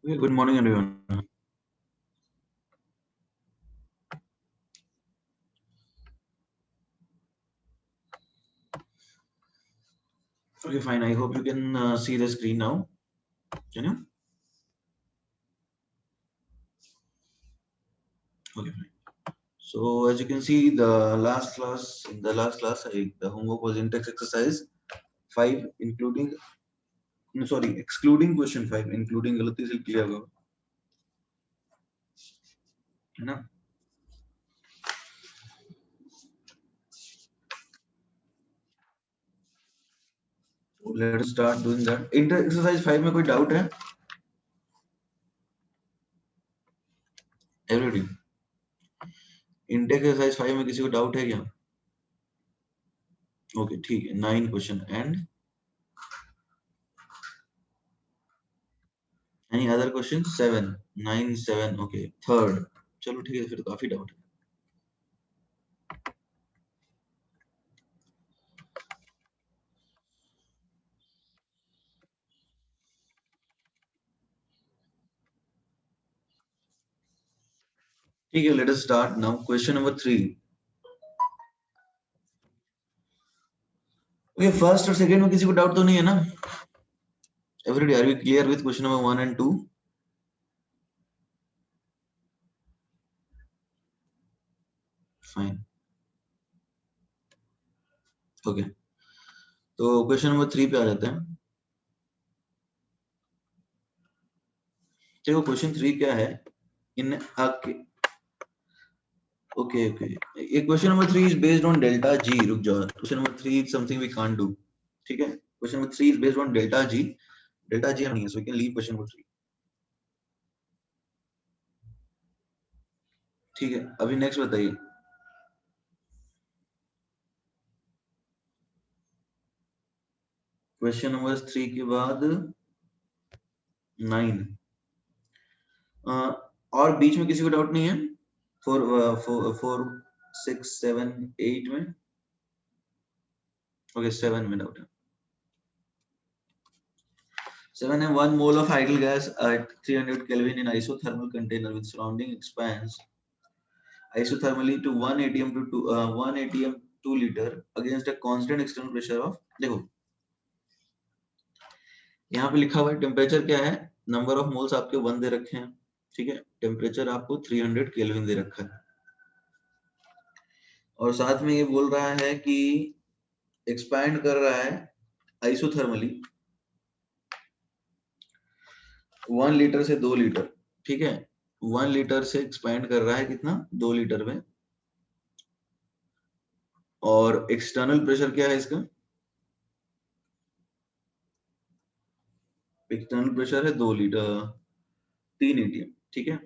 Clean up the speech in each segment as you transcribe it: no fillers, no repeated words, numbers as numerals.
Good morning, everyone. Okay, fine. I hope you can see the screen now. Can you? Okay, fine. So as you can see, in the last class, the homework was in text exercise 5, including no, sorry, excluding question 5, including गलती से किया होगा, है ना? So let's start doing that. In exercise 5 में कोई doubt है? Everybody. In exercise 5 में किसी को doubt है क्या? Okay, ठीक है. 9 question and any other question? 7, 9, 7. Okay, third. चलो ठीक है, फिर तो काफी doubt है. ठीक है, let us start now. Question number 3. Okay, first और second में किसी को doubt तो नहीं है ना? Everybody, are we clear with question number 1 and 2? Fine. Okay. तो question number 3 पे आ जाते हैं. देखो question 3 क्या है? In a okay. ये question number 3 is based on delta G. रुक जाओ. Question number 3 is something we can't do. ठीक है? Question number 3 is based on delta G. Delta G नहीं है, so we can leave question number 3. ठीक है, अभी next बताइए. Question number 3 के बाद 9. और बीच में किसी को डाउट नहीं है? 4, 6, 7, 8 में? ओके, 7 में डाउट है. 7 है 1 mole of ideal gas at 300 Kelvin in isothermal container with surrounding expands isothermally to 1 atm to 1 atm 2 liter against a constant external pressure of. देखो यहाँ पे लिखा हुआ है टेम्परेचर क्या है, नंबर ऑफ मोल्स आपके 1 दे रखे हैं, ठीक है, टेम्परेचर आपको 300 केल्विन दे रखा है, और साथ में ये बोल रहा है कि एक्सपैंड कर रहा है आइसोथर्मली 1 लीटर से 2 लीटर, ठीक है, 1 लीटर से एक्सपैंड कर रहा है कितना, 2 लीटर में, और एक्सटर्नल प्रेशर क्या है इसका, एक्सटर्नल प्रेशर है 2 लीटर 3 एटीएम, ठीक है.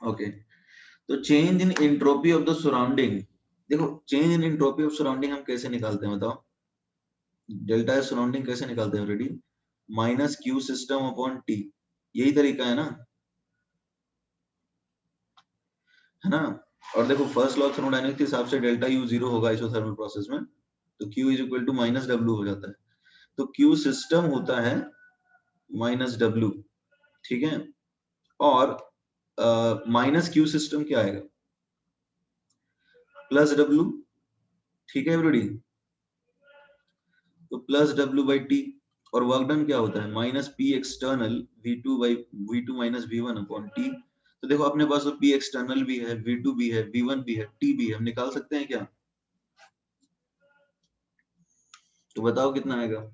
ओके, तो change in entropy of the surrounding. देखो change in entropy of surrounding हम कैसे निकालते हैं बताओ, डेल्टा एस सराउंडिंग कैसे निकालते हैं, ready, minus Q system upon T, यही तरीका है ना. और देखो फर्स्ट लॉ थर्मोडायनेमिक्स के हिसाब से डेल्टा यू 0 होगा आइसोथर्मल प्रोसेस में, तो Q is equal to minus W हो जाता है, तो Q सिस्टम होता है माइनस डब्ल्यू, ठीक है, और माइनस क्यू सिस्टम क्या आएगा, प्लस डब्ल्यू, ठीक है एवरीबॉडी, तो प्लस डब्ल्यू बाई टी, और वर्क डन क्या होता है, minus P external V2 minus V1 upon T. तो देखो अपने पास तो पी एक्सटर्नल भी है, V2 भी है, V1 भी है, टी भी है, हम निकाल सकते हैं क्या, तो बताओ कितना आएगा.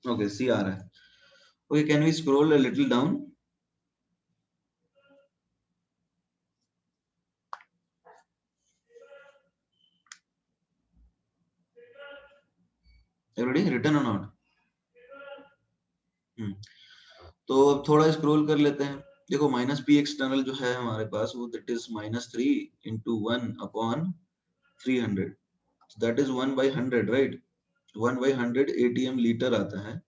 ओके, सी आ रहा है. Okay, can we scroll a little down. Everybody written or not. तो अब थोड़ा स्क्रॉल कर लेते हैं. देखो माइनस पी एक्सटर्नल जो है हमारे पास वो that is minus 3 into 1 upon 300, that is 1 by 100, right, 1 by 100 ATM litre आता है,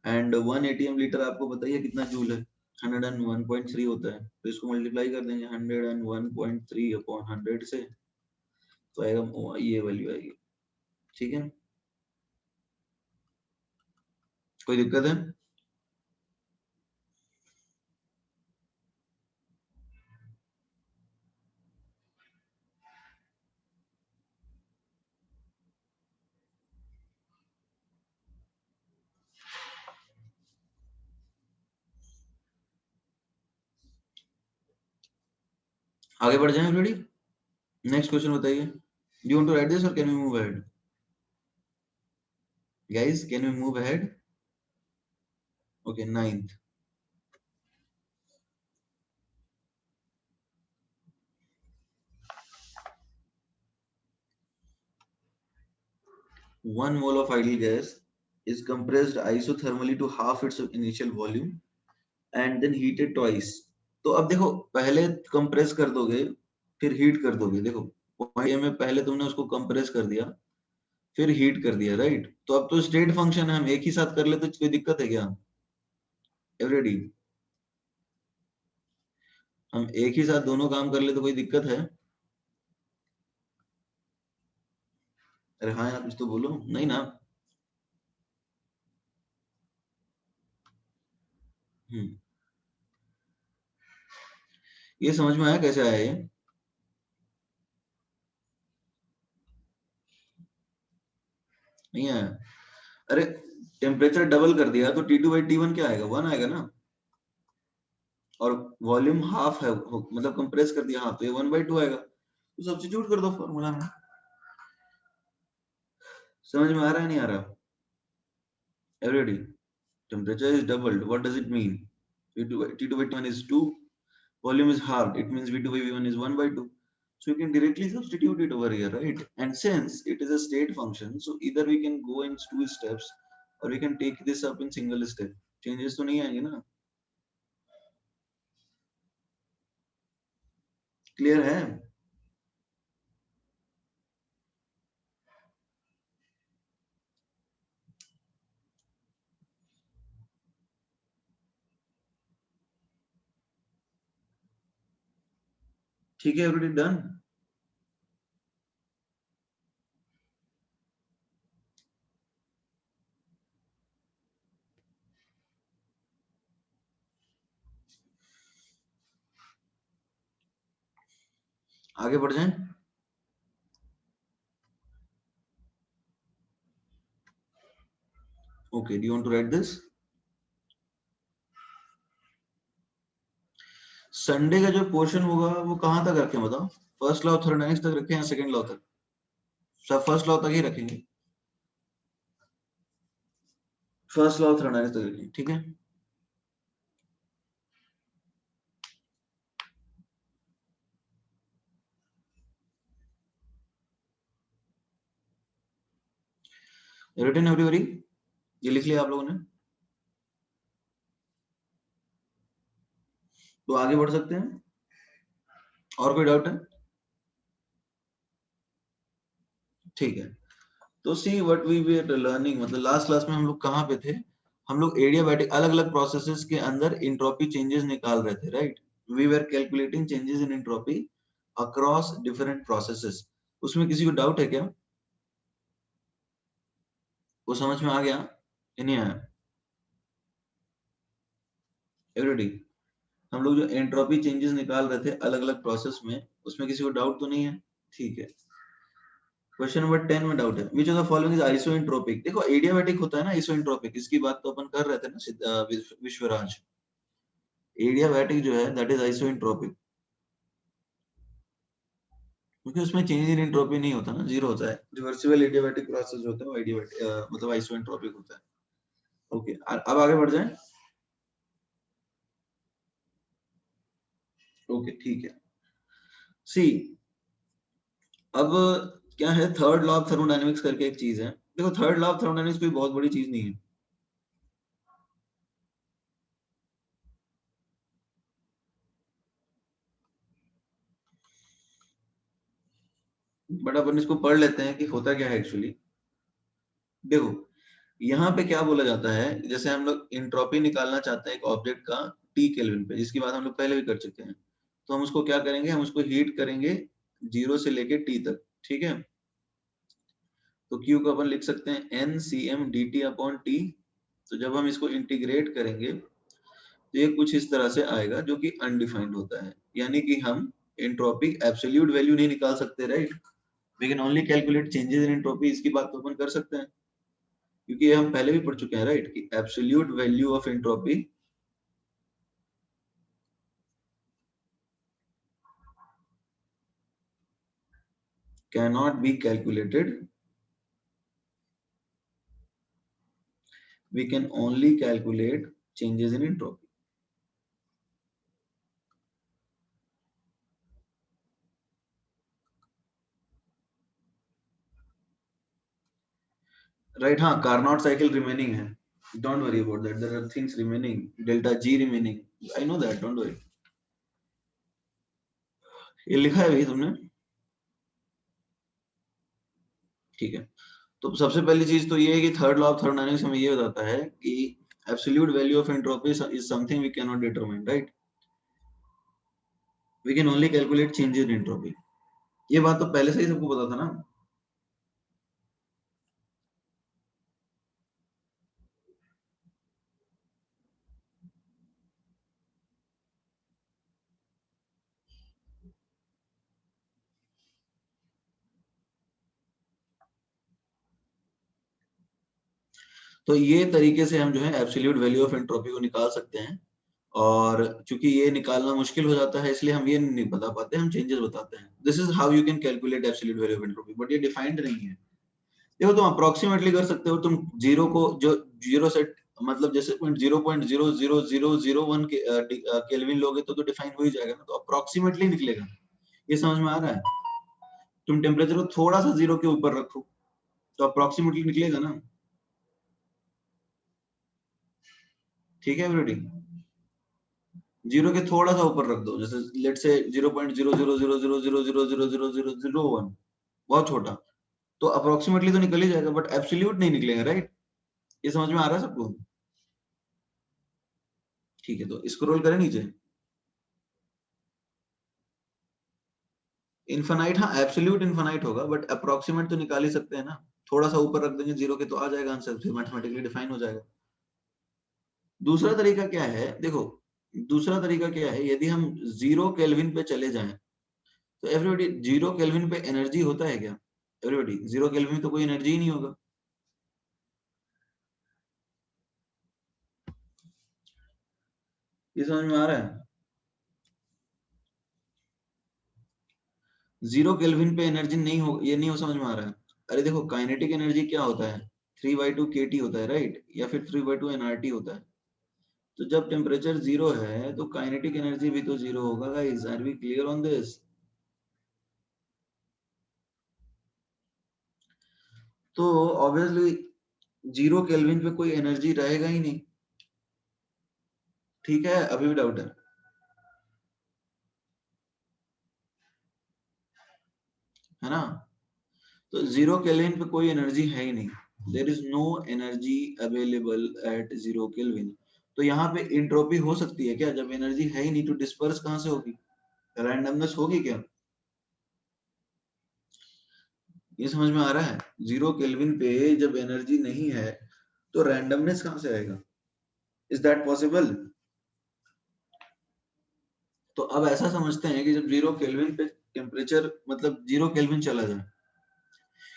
एंड 1 एटीएम लीटर आपको बताइए कितना जूल है, 101.3 होता है, तो इसको मल्टीप्लाई कर देंगे 101.3 अपॉन 100 से, तो आएगा ये वैल्यू आएगी। ठीक है, कोई दिक्कत है? आगे बढ़ जाएं ऑलरेडी। नेक्स्ट क्वेश्चन बताइए, you want to write this or can we move ahead? Guys can we move ahead? Okay, 9th। 1 mole of ideal gas is compressed isothermally to half its initial volume and then heated twice। तो अब देखो, पहले compress कर दोगे फिर heat कर दोगे। देखो पॉइंट ए में पहले तुमने उसको कंप्रेस कर दिया फिर हीट कर दिया, राइट? तो अब तो स्टेट फंक्शन है, हम एक ही साथ कर ले तो कोई दिक्कत है क्या? एवरीडी, हम एक ही साथ दोनों काम कर ले तो कोई दिक्कत है? अरे हाँ यार, कुछ तो बोलो। नहीं ना? हम्म, ये समझ में आया कैसे आया ये? नहीं आया? अरे टेम्परेचर डबल कर दिया तो T2/T1 क्या आएगा? 1 आएगा ना। और वॉल्यूम हाफ है, मतलब कंप्रेस कर दिया हाफ, तो ये 1/2 आएगा। तो सब्स्टिट्यूट कर दो फॉर्मूला में। समझ में आ रहा है नहीं आ रहा? Every day, temperature is doubled, what does it mean? T2/T1 is 2, volume is halved, it means V2/V1 is 1/2. So you can directly substitute it over here, right? And since it is a state function, so either we can go in 2 steps or we can take this up in single step। Changes तो नहीं आएंगे ना? Clear है? ठीक है, every day done? आगे बढ़ जाएं। Okay, do you want to write this? Sunday का जो पोर्शन होगा वो कहां तक रखें बताओ? फर्स्ट लॉ ऑफ थर्मोडायनेमिक्स तक रखें या सेकंड लॉ तक? सब फर्स्ट लॉ तक ही रखेंगे। फर्स्ट लॉ ऑफ थर्मोडायनेमिक्स तक रखेंगे, ठीक है? रिटन एवरीबॉडी, ये लिख लिया आप लोगों ने? तो आगे बढ़ सकते हैं। और कोई डाउट है? ठीक है, तो see what we were learning, मतलब लास्ट क्लास में हम लोग कहाँ पे थे? हम लोग एडियाबैटिक अलग अलग प्रोसेसेस के अंदर इंट्रोपी चेंजेस निकाल रहे थे, right? We were calculating changes in entropy across different processes. उसमें किसी को डाउट है क्या? वो समझ में आ गया या नहीं आया? एवरीडी, हम लोग जो एंट्रोपी चेंजेस निकाल रहे थे अलग अलग प्रोसेस में, उसमें किसी को डाउट तो नहीं है? ठीक है, क्वेश्चन नंबर 10 में डाउट है। Which of the following is isentropic? देखो एडियाबैटिक होता है ना आइसोएंट्रोपिक, इसकी बात तो अपन कर रहे थे ना विश्वराज। एडियाबैटिक जो है दैट इज आइसोएंट्रोपिक, क्योंकि उसमें चेंज इन एंट्रोपी नहीं होता ना, जीरो होता है। रिवर्सिबल एडियाबैटिक प्रोसेस जो होता है वो एडियाबैटिक मतलब आइसोएंट्रोपिक होता है। ओके, अब आगे बढ़ जाएं। ओके ठीक है, सी अब क्या है, थर्ड लॉ ऑफ थर्मोडायनेमिक्स करके एक चीज है। देखो थर्ड लॉ ऑफ थर्मोडायनेमिक्स कोई बहुत बड़ी चीज नहीं है, बट अपन इसको पढ़ लेते हैं कि होता क्या है एक्चुअली। देखो यहाँ पे क्या बोला जाता है, जैसे हम लोग एंट्रोपी निकालना चाहते हैं एक ऑब्जेक्ट का टी केल्विन पे, जिसकी बात हम लोग पहले भी कर चुके हैं। तो हम उसको क्या करेंगे, हम उसको हीट करेंगे 0 से लेके टी तक, ठीक है। तो Q को अपन लिख सकते हैं NCM dt अपॉन टी। तो जब हम इसको इंटीग्रेट करेंगे तो ये कुछ इस तरह से आएगा, जो कि अनडिफाइंड होता है, यानी कि हम एंट्रोपी एब्सोल्यूट वैल्यू नहीं निकाल सकते, right. We can only calculate changes in entropy, इसकी बात तो अपन कर सकते हैं, क्योंकि ये हम पहले भी पढ़ चुके हैं, राइट, कि absolute value of entropy cannot be calculated, we can only calculate changes in entropy. Right, हाँ, Carnot cycle remaining है, don't worry about that, there are things remaining, delta G remaining, I know that, don't worry. ये लिखा है भाई तुमने, ठीक है। तो सबसे पहली चीज तो ये है कि थर्ड लॉ ऑफ थर्मोडायनामिक्स हमें ये बताता है कि absolute value of entropy is something we can not determine, right, we can only calculate changes in entropy. ये बात तो पहले से ही सबको पता था ना। तो ये तरीके से हम जो है एब्सोल्यूट वैल्यू ऑफ एंट्रोपी को निकाल सकते हैं, और चूंकि ये निकालना मुश्किल हो जाता है इसलिए हम ये नहीं बता पाते, हम चेंजेस बताते हैं। This is how you can calculate absolute value of entropy, but ये डिफाइंड नहीं है। देखो तुम अप्रोक्सीमेटली कर सकते हो, तुम जीरो को जो जीरो से मतलब जैसे 0.00001 केल्विन लोगे तो डिफाइन हो ही जाएगा ना, तो अप्रोक्सीमेटली निकलेगा। ये समझ में आ रहा है? तुम टेम्परेचर को थोड़ा सा जीरो के ऊपर रखो तो अप्रोक्सीमेटली निकलेगा ना, ठीक है एवरीबॉडी। जीरो के थोड़ा सा ऊपर रख दो, जैसे लेट से 0.00000000001, बहुत छोटा, तो अप्रोक्सीमेटली तो निकल ही जाएगा, बट एब्सोल्यूट नहीं निकलेगा, राइट। ये समझ में आ रहा है सबको? ठीक है, तो स्क्रॉल करें नीचे। इनफाइनाइट, हाँ एब्सोल्यूट इनफाइनाइट होगा, बट अप्रोक्सीमेट तो निकाल ही सकते हैं ना। थोड़ा सा ऊपर रख देंगे जीरो के तो आ जाएगा आंसर, फिर मैथमेटिकली डिफाइन हो जाएगा। दूसरा तरीका क्या है, देखो दूसरा तरीका क्या है, यदि हम जीरो केल्विन पे चले जाएं तो एवरीबॉडी, जीरो केल्विन पे एनर्जी होता है क्या? एवरीबॉडी, जीरो केल्विन में तो कोई एनर्जी ही नहीं होगा। ये समझ में आ रहा है? जीरो केल्विन पे एनर्जी नहीं हो, ये नहीं हो समझ में आ रहा है? अरे देखो, काइनेटिक एनर्जी क्या होता है, 3/2 kT होता है, राइट, या फिर 3/2 nRT होता है। तो जब टेम्परेचर जीरो है तो काइनेटिक एनर्जी भी तो जीरो होगा, guys, are we clear on this? तो ऑब्वियसली जीरो केल्विन पे कोई एनर्जी रहेगा ही नहीं, ठीक है, अभी भी डाउट है? है ना? तो जीरो केल्विन पे कोई एनर्जी है ही नहीं, there is no energy available at zero kelvin. तो यहाँ पे इंट्रोपी हो सकती है क्या? जब एनर्जी है ही नहीं तो डिस्पर्स कहाँ से होगी, रैंडमनेस होगी क्या? ये समझ में आ रहा है? जीरो केल्विन पे जब एनर्जी नहीं है तो रैंडमनेस कहाँ से आएगा? Is that possible? तो अब ऐसा समझते हैं कि जब जीरो केल्विन पे टेम्परेचर मतलब जीरो केल्विन चला जाए,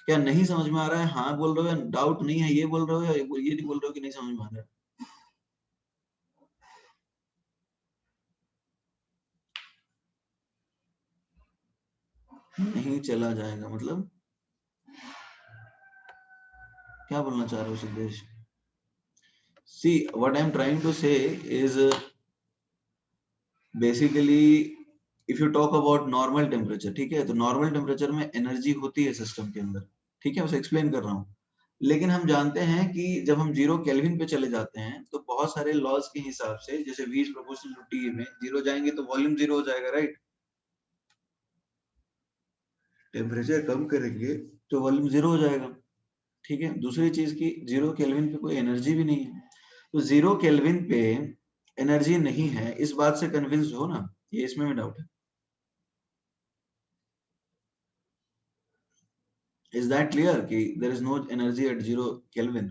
क्या नहीं समझ में आ रहा है? हाँ बोल रहे हो या डाउट नहीं है ये बोल रहे हो, या ये नहीं बोल रहे हो कि नहीं समझ में आ रहा है? नहीं चला जाएगा मतलब क्या बोलना चाह रहे हो Siddhesh? See, what I am trying to say is basically, if you talk about normal temperature, ठीक है, तो नॉर्मल टेम्परेचर में एनर्जी होती है सिस्टम के अंदर, ठीक है, उसे एक्सप्लेन कर रहा हूँ। लेकिन हम जानते हैं कि जब हम जीरो केल्विन पे चले जाते हैं तो बहुत सारे लॉज के हिसाब से, जैसे V is proportional to T में जीरो जाएंगे तो वॉल्यूम जीरो हो जाएगा, राइट। टेम्परेचर कम करेंगे तो वॉल्यूम जीरो हो जाएगा, ठीक है। दूसरी चीज की 0 केल्विन पे कोई एनर्जी भी नहीं है, तो 0 केल्विन पे एनर्जी नहीं है, इस बात से कन्विंस्ड हो ना, ये इसमें भी डाउट है। इज दैट क्लियर कि there is no energy at 0 kelvin?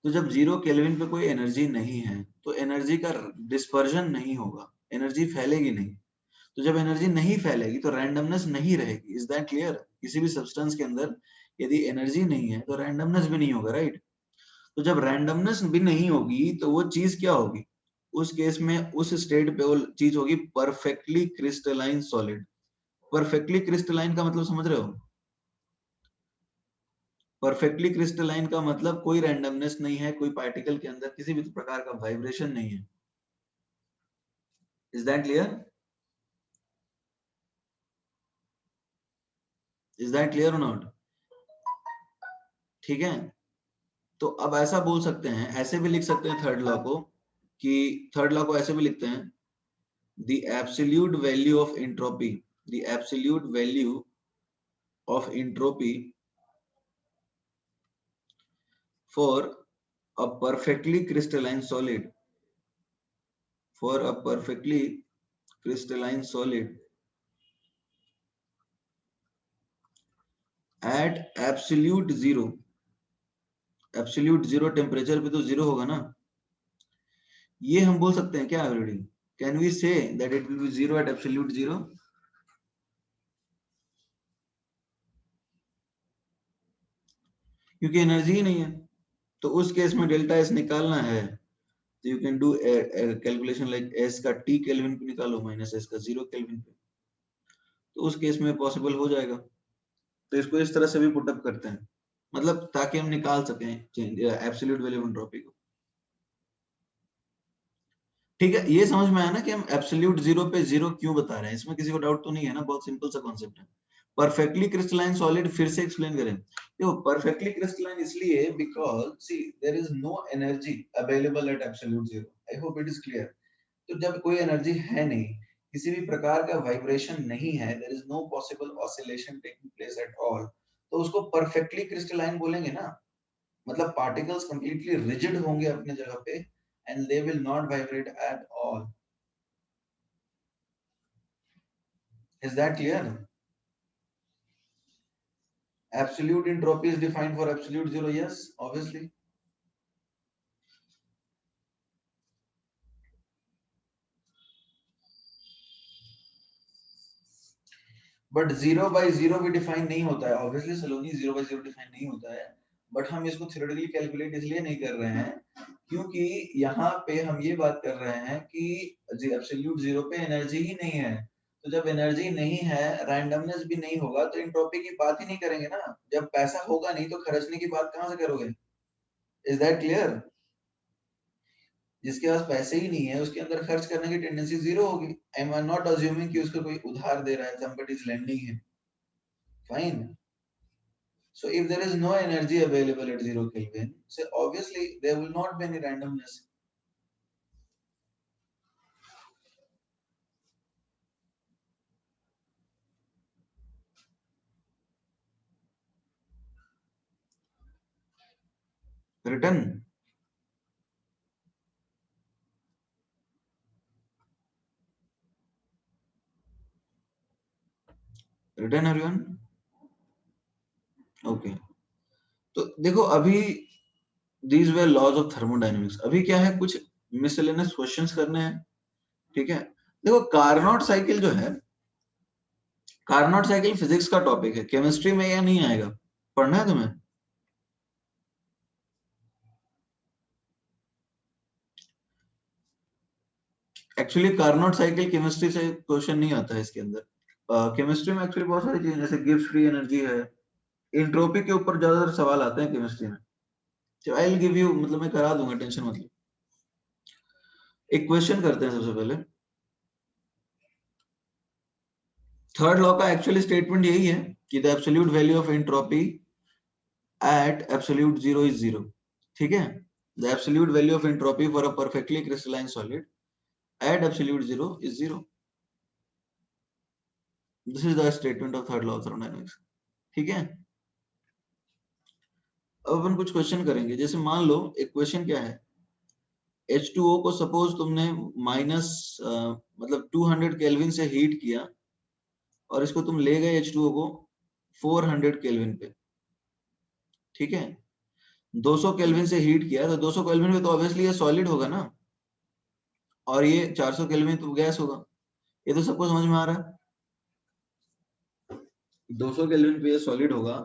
तो जब 0 केल्विन पे कोई एनर्जी नहीं है तो एनर्जी का डिस्पर्जन नहीं होगा, एनर्जी फैलेगी नहीं। तो जब एनर्जी नहीं फैलेगी तो रैंडमनेस नहीं रहेगी। Is that clear? किसी भी सब्सटेंस के अंदर यदि एनर्जी नहीं है तो रैंडमनेस भी नहीं होगा, राइट? तो जब रैंडमनेस भी नहीं होगी तो वो चीज क्या होगी? उस केस में उस स्टेट पे वो चीज होगी perfectly crystalline solid. Perfectly crystalline का मतलब समझ रहे हो? परफेक्टली क्रिस्टलाइन का मतलब कोई रैंडमनेस नहीं है, कोई पार्टिकल के अंदर किसी भी प्रकार का वाइब्रेशन नहीं है। Is that clear? Is that clear और नॉट? ठीक है। तो अब ऐसा बोल सकते हैं, ऐसे भी लिख सकते हैं थर्ड लॉ को, कि थर्ड लॉ को ऐसे भी लिखते हैं, the absolute value of entropy, the absolute value of entropy for a perfectly crystalline solid, for a perfectly crystalline solid at absolute zero temperature पे तो जीरो होगा ना, ये हम बोल सकते हैं क्या already? Can we say that it will be zero at absolute zero? क्योंकि एनर्जी ही नहीं है। तो उस केस में डेल्टा एस निकालना है तो you can do calculation like S का टी केल्विन पे निकालो माइनस एस का 0 केल्विन पे, तो उस केस में पॉसिबल हो जाएगा। तो इसको इस तरह से भी पुटअप करते हैं, मतलब ताकि हम निकाल सकें एब्सोल्यूट वैल्यू ऑफ एंट्रोपी को। ठीक है, ये समझ में आया ना कि हम एब्सोल्यूट जीरो पे जीरो क्यों बता रहे हैं? इसमें किसी को डाउट तो नहीं है ना? बहुत सिंपल सा कॉन्सेप्ट है। परफेक्टली क्रिस्टलाइन सॉलिड फिर से एक्सप्लेन करें। देखो परफेक्टली क्रिस्टलाइन इसलिए because see there is no energy available at absolute zero. I hope it is clear. तो जब कोई एनर्जी है नहीं, किसी भी प्रकार का वाइब्रेशन नहीं है, there is no possible oscillation taking place at all, तो उसको परफेक्टली क्रिस्टलाइन बोलेंगे ना। मतलब पार्टिकल्स कंप्लीटली रिजिड होंगे अपने जगह पे and they will not vibrate at all. Is that clear? Absolute entropy is defined for absolute zero. Yes, obviously. But zero by zero भी define नहीं होता है. Obviously, Saloni zero by zero define नहीं होता है. But हम इसको theoretically calculate इसलिए नहीं कर रहे हैं क्योंकि यहाँ पे हम ये बात कर रहे हैं कि absolute zero पे एनर्जी ही नहीं है। तो जब एनर्जी नहीं है, रैंडमनेस भी नहीं होगा, तो एंट्रोपी की बात ही नहीं करेंगे ना। जब पैसा होगा नहीं तो खर्चने की बात कहाँ से करोगे? Is that clear? जिसके पास पैसे ही नहीं है उसके अंदर खर्च करने की टेंडेंसी जीरो होगी। आई एम नॉट अज्यूमिंग कि उसको कोई उधार दे रहा है, somebody is lending him, fine. So if there is no energy available at 0 Kelvin, so obviously there will not be any randomness. Written? Written everyone? Okay. तो देखो अभी these were laws of thermodynamics. अभी क्या है, कुछ miscellaneous questions करने हैं। ठीक है, देखो कार्नोट साइकिल जो है, कार्नोट साइकिल फिजिक्स का टॉपिक है, केमिस्ट्री में या नहीं आएगा? पढ़ना है तुम्हें? एक्चुअली कार्नोट साइकिल केमिस्ट्री से क्वेश्चन नहीं आता है इसके अंदर। केमिस्ट्री में एक्चुअली बहुत सारी चीजें जैसे गिब्स फ्री एनर्जी है, एंट्रोपी के ऊपर ज्यादातर सवाल आते हैं केमिस्ट्री में। तो आई विल गिव यू, मतलब मैं करा दूंगा, टेंशन मत लो। एक क्वेश्चन करते हैं सबसे पहले। थर्ड लॉ का एक्चुअली स्टेटमेंट यही है कि the absolute value of entropy at absolute zero is zero. ठीक है, the absolute value of entropy for a perfectly crystalline solid at absolute zero is zero. This is the statement of third law of thermodynamics. ठीक है, अब अपन कुछ question करेंगे, जैसे मान लो एक क्वेश्चन क्या है, H2O को सपोज तुमने माइनस मतलब 200 केल्विन से हीट किया और इसको तुम ले गए H2O को 400 केल्विन पे, ठीक है। 200 केल्विन से हीट किया तो 200 केल्विन पे तो ऑब्वियसली ये सॉलिड होगा ना, और ये 400 केल्विन तो गैस होगा। ये तो सबको समझ में आ रहा है। 200 केल्विन पे ये सॉलिड होगा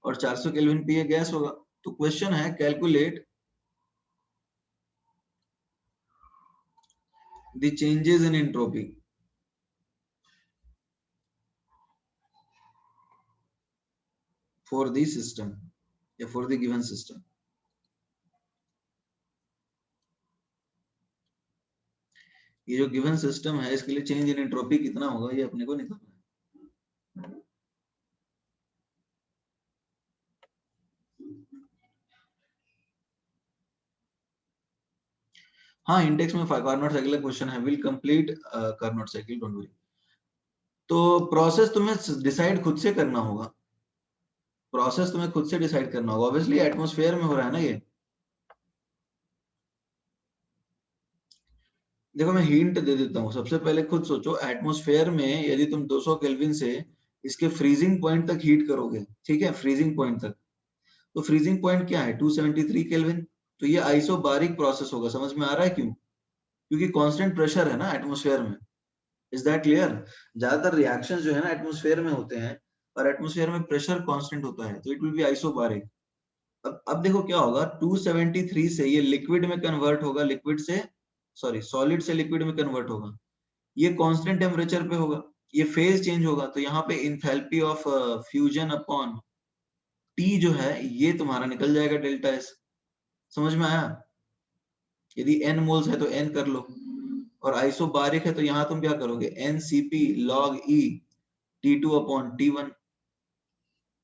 और 400 केल्विन पे ये गैस होगा। तो क्वेश्चन है calculate the changes in entropy for the system या फॉर द गिवन सिस्टम। ये जो गिवन सिस्टम है इसके लिए चेंज इन एंट्रोपी कितना होगा ये अपने को निकालना है। हाँ, इंडेक्स में कार्नोट साइकिल का क्वेश्चन है, will complete Carnot cycle, don't worry. तो प्रोसेस तुम्हें डिसाइड खुद से करना होगा, प्रोसेस तुम्हें खुद से डिसाइड करना होगा। ऑब्वियसली एटमॉस्फेयर में हो रहा है ना ये। देखो मैं हिंट दे देता हूँ, सबसे पहले खुद सोचो, एटमॉस्फेयर में यदि तुम 200 केल्विन से इसके फ्रीजिंग पॉइंट तक हीट करोगे, ठीक है, फ्रीजिंग पॉइंट तक, तो फ्रीजिंग पॉइंट क्या है 273 केल्विन। तो ये आइसोबारिक प्रोसेस होगा, समझ में आ रहा है क्यों? क्योंकि कांस्टेंट प्रेशर है ना एटमॉस्फेयर में। Is that clear? ज्यादातर रिएक्शंस जो है ना एटमॉस्फेयर में होते हैं और एटमॉस्फेयर में प्रेशर कांस्टेंट होता है, तो इट विल बी आइसोबारिक। अब देखो क्या होगा, 273 से ये लिक्विड में कन्वर्ट होगा, लिक्विड से सॉरी सॉलिड से लिक्विड में कन्वर्ट होगा, ये कांस्टेंट टेम्परेचर पे होगा, ये फेज चेंज होगा, तो यहाँ पे enthalpy of fusion upon T जो है ये तुम्हारा निकल जाएगा डेल्टा एस। समझ में आया? यदि n मोल्स है तो n कर लो, और आइसोबारिक है तो यहाँ तुम क्या करोगे, NCP log E T2 upon T1।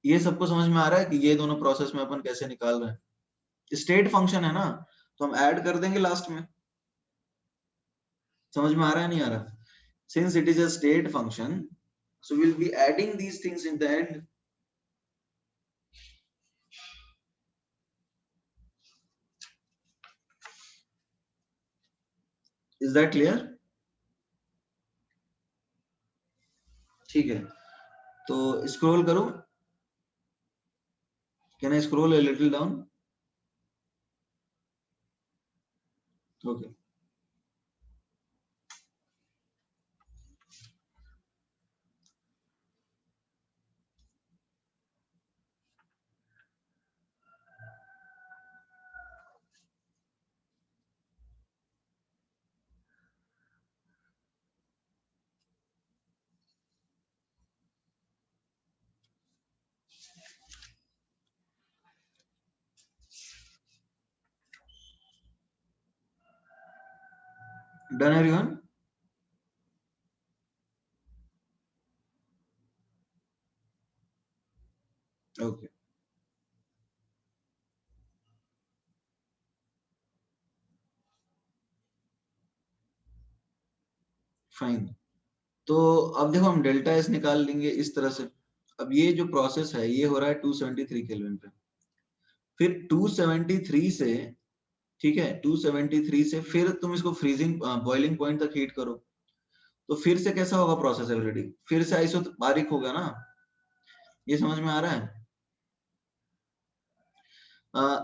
ये सबको समझ में आ रहा है कि ये दोनों प्रोसेस में अपन कैसे निकाल रहे हैं? स्टेट फंक्शन है ना, तो हम ऐड कर देंगे लास्ट में। समझ में आ रहा है नहीं आ रहा? Since it is a state function, so we'll be adding these things in the end. Is that clear? ठीक है, तो स्क्रॉल करो, can I scroll a little down? Okay. Done everyone? Okay. Fine. तो अब देखो हम डेल्टा एस निकाल लेंगे इस तरह से। अब ये जो प्रोसेस है ये हो रहा है 273 केल्विन पे, फिर 273 से, ठीक है, 273 से फिर तुम इसको फ्रीजिंग बॉइलिंग पॉइंट तक हीट करो, तो फिर से कैसा होगा प्रोसेस, ऑलरेडी फिर से आइसोबारिक होगा ना। ये समझ में आ रहा है?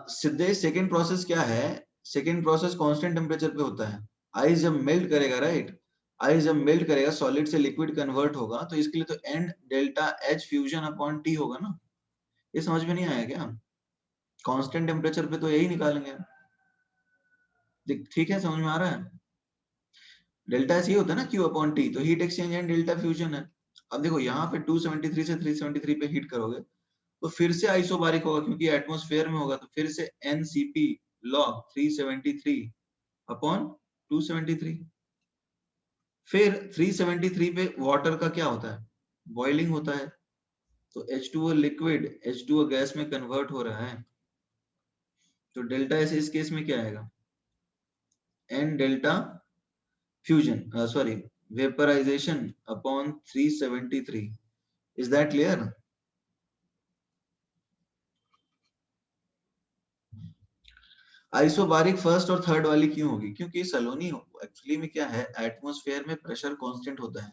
सीधे सेकेंड प्रोसेस क्या है, सेकेंड प्रोसेस कांस्टेंट टेम्परेचर पे होता है। आइस जब मेल्ट करेगा, राइट, आइस जब मेल्ट करेगा सॉलिड से लिक्विड कन्वर्ट होगा, तो इसके लिए तो and delta H fusion upon T होगा ना। ये समझ में नहीं आया क्या? कांस्टेंट टेम्परेचर पे तो यही निकालेंगे। ठीक है, समझ में आ रहा है? डेल्टा एच ये होता है ना क्यू अपॉन टी, तो heat exchange and delta fusion है। अब देखो यहाँ पे 273 से 373 पे हीट करोगे तो फिर से आइसोबारिक होगा, क्योंकि एटमॉस्फेयर में होगा, तो फिर से NCP log 373 अपॉन 273। फिर 373 पे वाटर का क्या होता है, बॉइलिंग होता है, तो H2O लिक्विड H2O गैस में कन्वर्ट हो रहा है, तो डेल्टा एस इस केस में क्या आएगा, n delta fusion sorry vaporization upon 373। Is that clear? Isobaric first और थर्ड वाली क्यों होगी? क्योंकि सलोनी एक्चुअली में क्या है, एटमॉस्फेयर में प्रेशर कांस्टेंट होता है।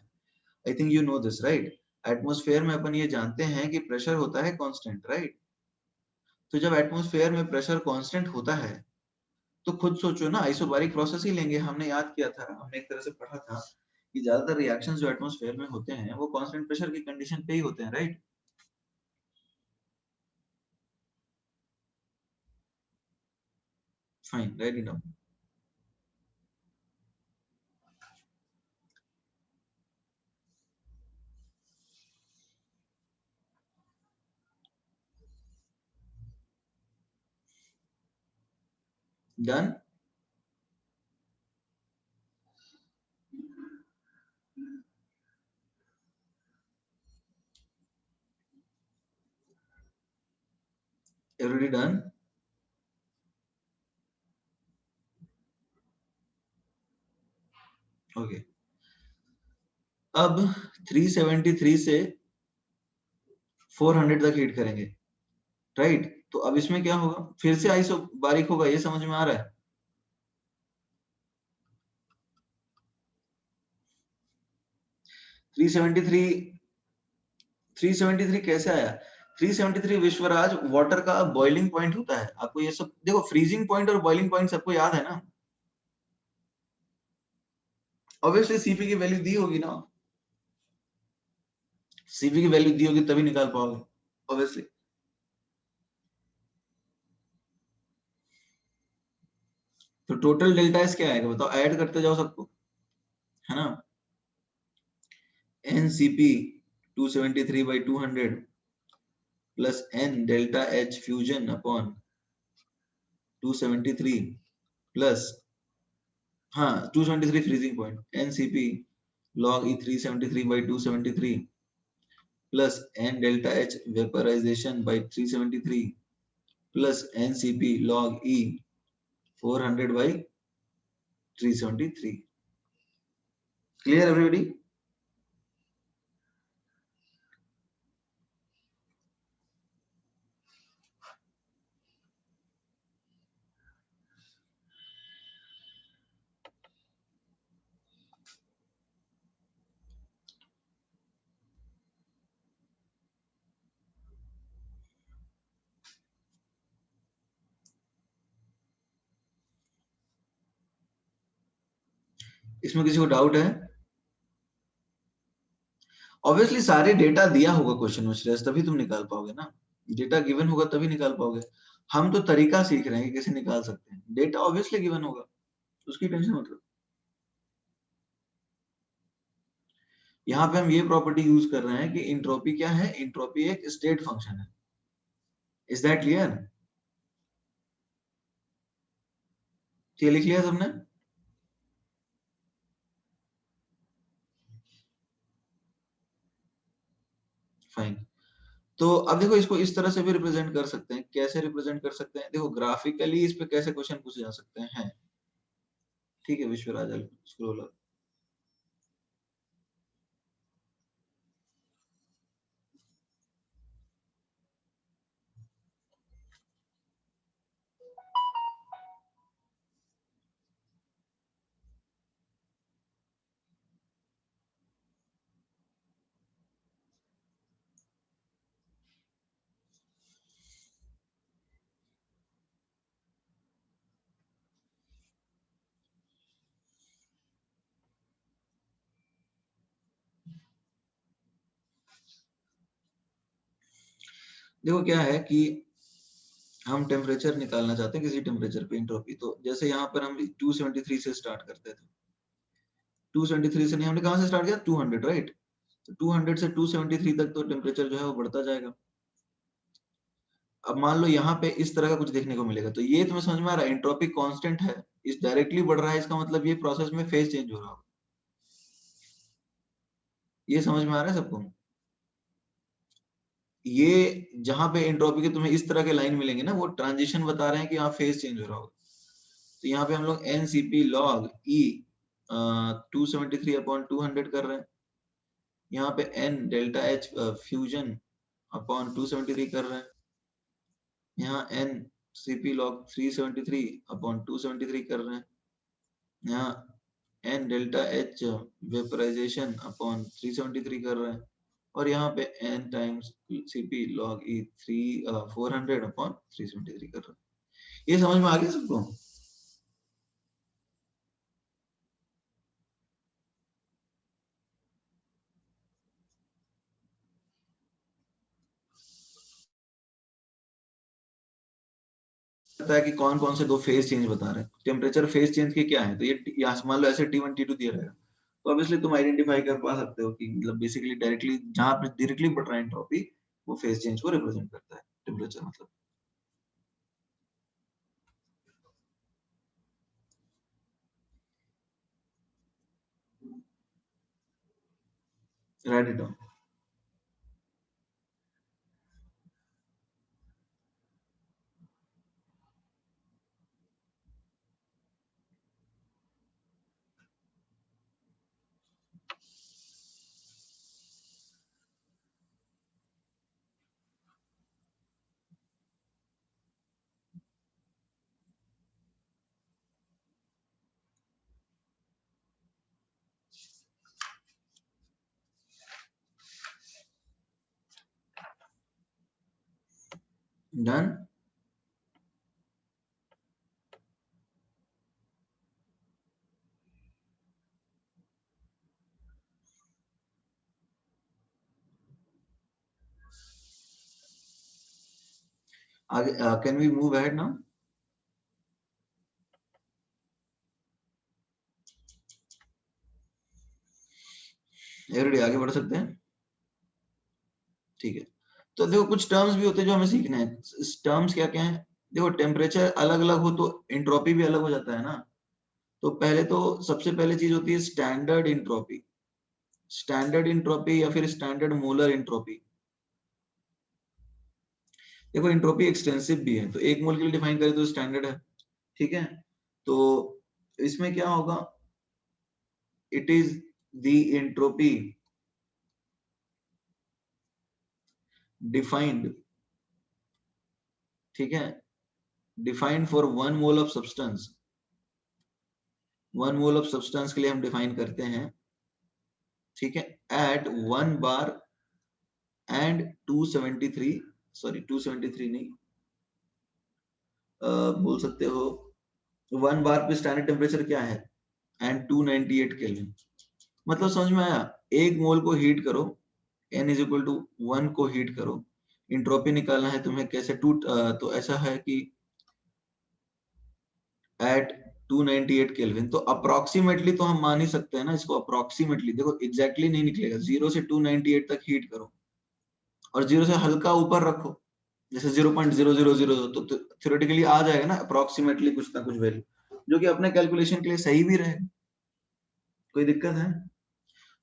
I think you know this right. Atmosphere में अपन ये जानते हैं कि प्रेशर होता है कांस्टेंट, राइट? तो जब एटमॉस्फेयर में प्रेशर कांस्टेंट होता है तो खुद सोचो ना, आइसोबारिक प्रोसेस ही लेंगे। हमने याद किया था, हमने एक तरह से पढ़ा था कि ज्यादातर रिएक्शंस जो एटमॉस्फेयर में होते हैं वो कांस्टेंट प्रेशर की कंडीशन पे ही होते हैं, right? Fine, right it down. Done. Everybody done. Okay, अब 373 से 400 तक हीट करेंगे, राइट? तो अब इसमें क्या होगा, फिर से आइसोबारिक होगा, ये समझ में आ रहा है? 373 कैसे आया? 373 विश्वराज वाटर का बॉइलिंग पॉइंट होता है। आपको ये सब देखो, फ्रीजिंग पॉइंट और बॉइलिंग पॉइंट सबको याद है ना? ऑब्वियसली सीपी की वैल्यू दी होगी ना, सीपी की वैल्यू दी होगी तभी निकाल पाओगे ऑब्वियसली। तो टोटल डेल्टा एस क्या आएगा बताओ, ऐड करते जाओ सबको, है ना? NCP 273 by 200 plus n delta H fusion upon 273 plus, हाँ 273 freezing point, NCP log e 373 by 273 plus n delta H vaporization by 373 plus NCP log e 400 by 373। Clear everybody? इसमें किसी को डाउट है? ऑब्वियसली सारे डेटा दिया होगा question में श्रेयस, तभी तुम निकाल पाओगे ना। डेटा गिवन होगा तभी निकाल पाओगे। हम तो तरीका सीख रहे हैं कि कैसे निकाल सकते हैं, डेटा ऑब्वियसली गिवन होगा, उसकी टेंशन मत लो। यहाँ पे हम ये प्रॉपर्टी यूज कर रहे हैं कि इंट्रोपी क्या है, इंट्रोपी एक स्टेट फंक्शन है। Is that clear? ये लिख लिया सबने? फाइन। तो अब देखो, इसको इस तरह से भी रिप्रेजेंट कर सकते हैं। कैसे रिप्रेजेंट कर सकते हैं? देखो ग्राफिकली इस पे कैसे क्वेश्चन पूछे जा सकते हैं। ठीक है विश्वराज, स्क्रोल अप। देखो क्या है कि हम टेम्परेचर निकालना चाहते हैं किसी टेम्परेचर पे एंट्रोपी। तो जैसे यहाँ पर हम 273 से स्टार्ट करते थे, 273 से नहीं, हमने कहाँ से स्टार्ट किया? 200, राइट? तो 200 से 273 तक तो टेम्परेचर जो है वो बढ़ता जाएगा। अब मान लो यहाँ पे इस तरह का कुछ देखने को मिलेगा, तो ये तुम्हें समझ में आ रहा है, एंट्रोपी कांस्टेंट है, इस डायरेक्टली बढ़ रहा है, इसका मतलब ये प्रोसेस में फेज चेंज हो रहा होगा। ये समझ में आ रहा है सबको? ये जहां पे एंट्रोपी के तुम्हें इस तरह के लाइन मिलेंगे ना, वो ट्रांजिशन बता रहे हैं कि यहाँ फेज चेंज हो रहा होगा। तो यहाँ पे हम लोग एनसीपी लॉग ई 273 अपॉन 200 कर रहे हैं, यहाँ पे n delta H fusion upon 273 कर रहे हैं, यहाँ एन Cp log 373 अपॉन 273 कर रहे हैं, यहाँ n delta H vaporisation upon 373 कर रहे हैं, और यहाँ पे n times Cp log E 400 upon 373 कर रहे हैं। ये समझ में आ गया सबको? है कि कौन कौन से दो फेज चेंज बता रहे हैं, टेम्परेचर फेज चेंज के क्या है, तो ये यहाँ मान लो ऐसे T1 T2 दिया रहेगा, तो ऑब्वियसली तुम आइडेंटिफाई कर पा सकते हो कि मतलब बेसिकली डायरेक्टली जहां पे डायरेक्टली बढ़ रहा है एंट्रोपी वो फेज चेंज को रिप्रेजेंट करता है, टेम्परेचर मतलब। Write it down. डन। आगे can we move ahead now? Everybody आगे बढ़ सकते हैं, ठीक है। तो देखो कुछ टर्म्स भी होते हैं जो हमें सीखने हैं। टर्म्स क्या क्या है, देखो टेम्परेचर अलग अलग हो तो एंट्रोपी भी अलग हो जाता है ना। तो पहले तो सबसे पहले चीज होती है स्टैंडर्ड इंट्रोपी, स्टैंडर्ड इंट्रोपी या फिर स्टैंडर्ड मोलर इंट्रोपी। देखो इंट्रोपी एक्सटेंसिव भी है, तो एक मोल के लिए डिफाइन करें तो स्टैंडर्ड है, ठीक है। तो इसमें क्या होगा, it is the entropy defined, ठीक है, defined for 1 mole of substance. 1 mole of substance के लिए हम डिफाइन करते हैं, ठीक है, एट 1 बार एंड 273, सॉरी 273 नहीं, बोल सकते हो 1 बार पे स्टैंडर्ड टेम्परेचर क्या है एंड 298 केल्विन। मतलब समझ में आया, एक मोल को हीट करो, n इज इक्वल टू 1 को हीट करो, इंट्रोपी निकालना है तुम्हें कैसे, तो ऐसा है कि एट 298 केल्विन, तो अप्रोक्सीमेटली तो हम मान ही सकते हैं ना इसको, अप्रोक्सीमेटली देखो एग्जैक्टली नहीं निकलेगा, 0 से 298 तक हीट करो और 0 से हल्का ऊपर रखो, जैसे 0.0000, तो थ्योरेटिकली आ जाएगा ना अप्रोक्सीमेटली कुछ ना कुछ वैल्यू, जो कि अपने कैलकुलेशन के लिए सही भी रहे। कोई दिक्कत है?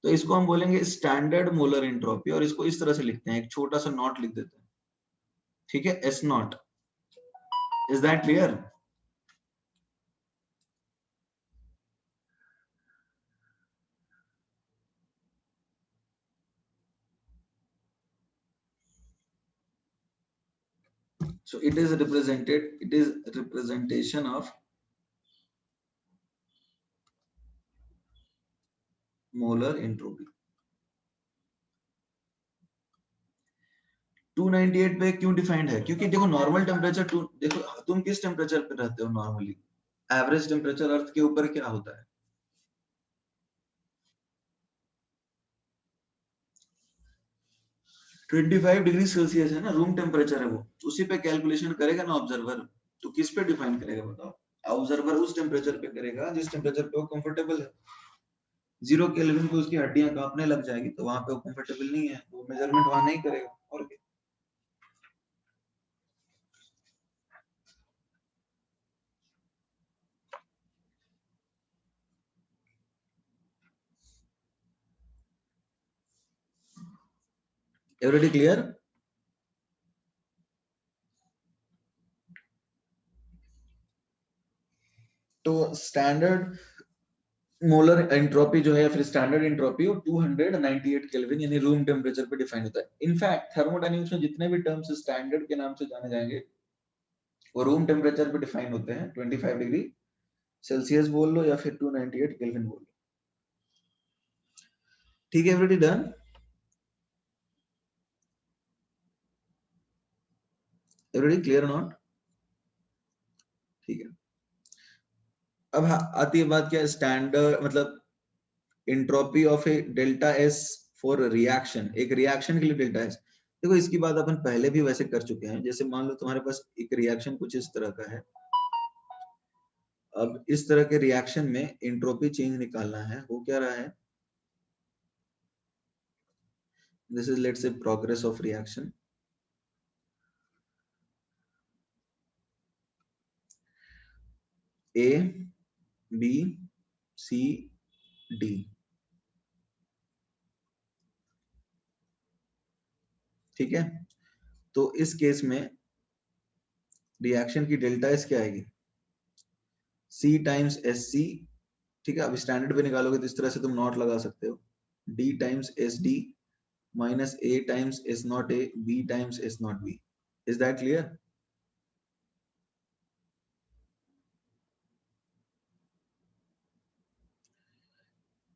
तो इसको हम बोलेंगे स्टैंडर्ड मोलर एंट्रोपी, और इसको इस तरह से लिखते हैं, एक छोटा सा नॉट लिख देते हैं, ठीक है, S not. Is that clear? So it is represented, it is representation of molar entropy। 298 पे क्यों डिफाइंड है, क्योंकि देखो नॉर्मल टेम्परेचर, देखो तुम किस टेम्परेचर पे रहते हो नॉर्मली, एवरेज टेम्परेचर अर्थ के ऊपर क्या होता है, 25 डिग्री सेल्सियस है ना, रूम टेम्परेचर है वो, उसी पे कैलकुलेशन करेगा ना ऑब्जर्वर। तो किस पे डिफाइन करेगा बताओ, ऑब्जर्वर उस टेम्परेचर पे करेगा जिस टेम्परेचर पे वो कंफर्टेबल है। 0 केल्विन पे उसकी हड्डियां कांपने लग जाएगी तो वहां पे वो कंफर्टेबल नहीं है, वो मेजरमेंट वहां नहीं करेगा। और क्या, एवरीडी क्लियर? तो स्टैंडर्ड मोलर एंट्रोपी जो है या फिर स्टैंडर्ड एंट्रोपी वो 298 केल्विन यानी रूम टेम्परेचर पे डिफाइन होता है। इनफैक्ट थर्मोडायनेमिक्स में जितने भी टर्म्स स्टैंडर्ड के नाम से जाने जाएंगे वो रूम टेम्परेचर पे डिफाइन होते हैं, 25 डिग्री सेल्सियस बोल लो या फिर 298 केल्विन बोल लो। ठीक है, एवरीबॉडी डन? एवरीबॉडी क्लियर और नॉट? ठीक है, अब आती है बात क्या, स्टैंडर्ड मतलब entropy of A delta S for reaction, एक रिएक्शन के लिए डेल्टा एस। देखो इसकी बात अपन पहले भी वैसे कर चुके हैं। जैसे मान लो तुम्हारे पास एक रिएक्शन कुछ इस तरह का है, अब इस तरह के रिएक्शन में एंट्रोपी चेंज निकालना है। वो क्या रहा है, this is let's say progress of reaction. A B C D, ठीक है। तो इस केस में रिएक्शन की डेल्टा एस क्या आएगी, सी टाइम्स एस सी, ठीक है। अब स्टैंडर्ड पे निकालोगे तो इस तरह से तुम नॉट लगा सकते हो, D times S D minus A times S naught A B times S naught B. Is that clear?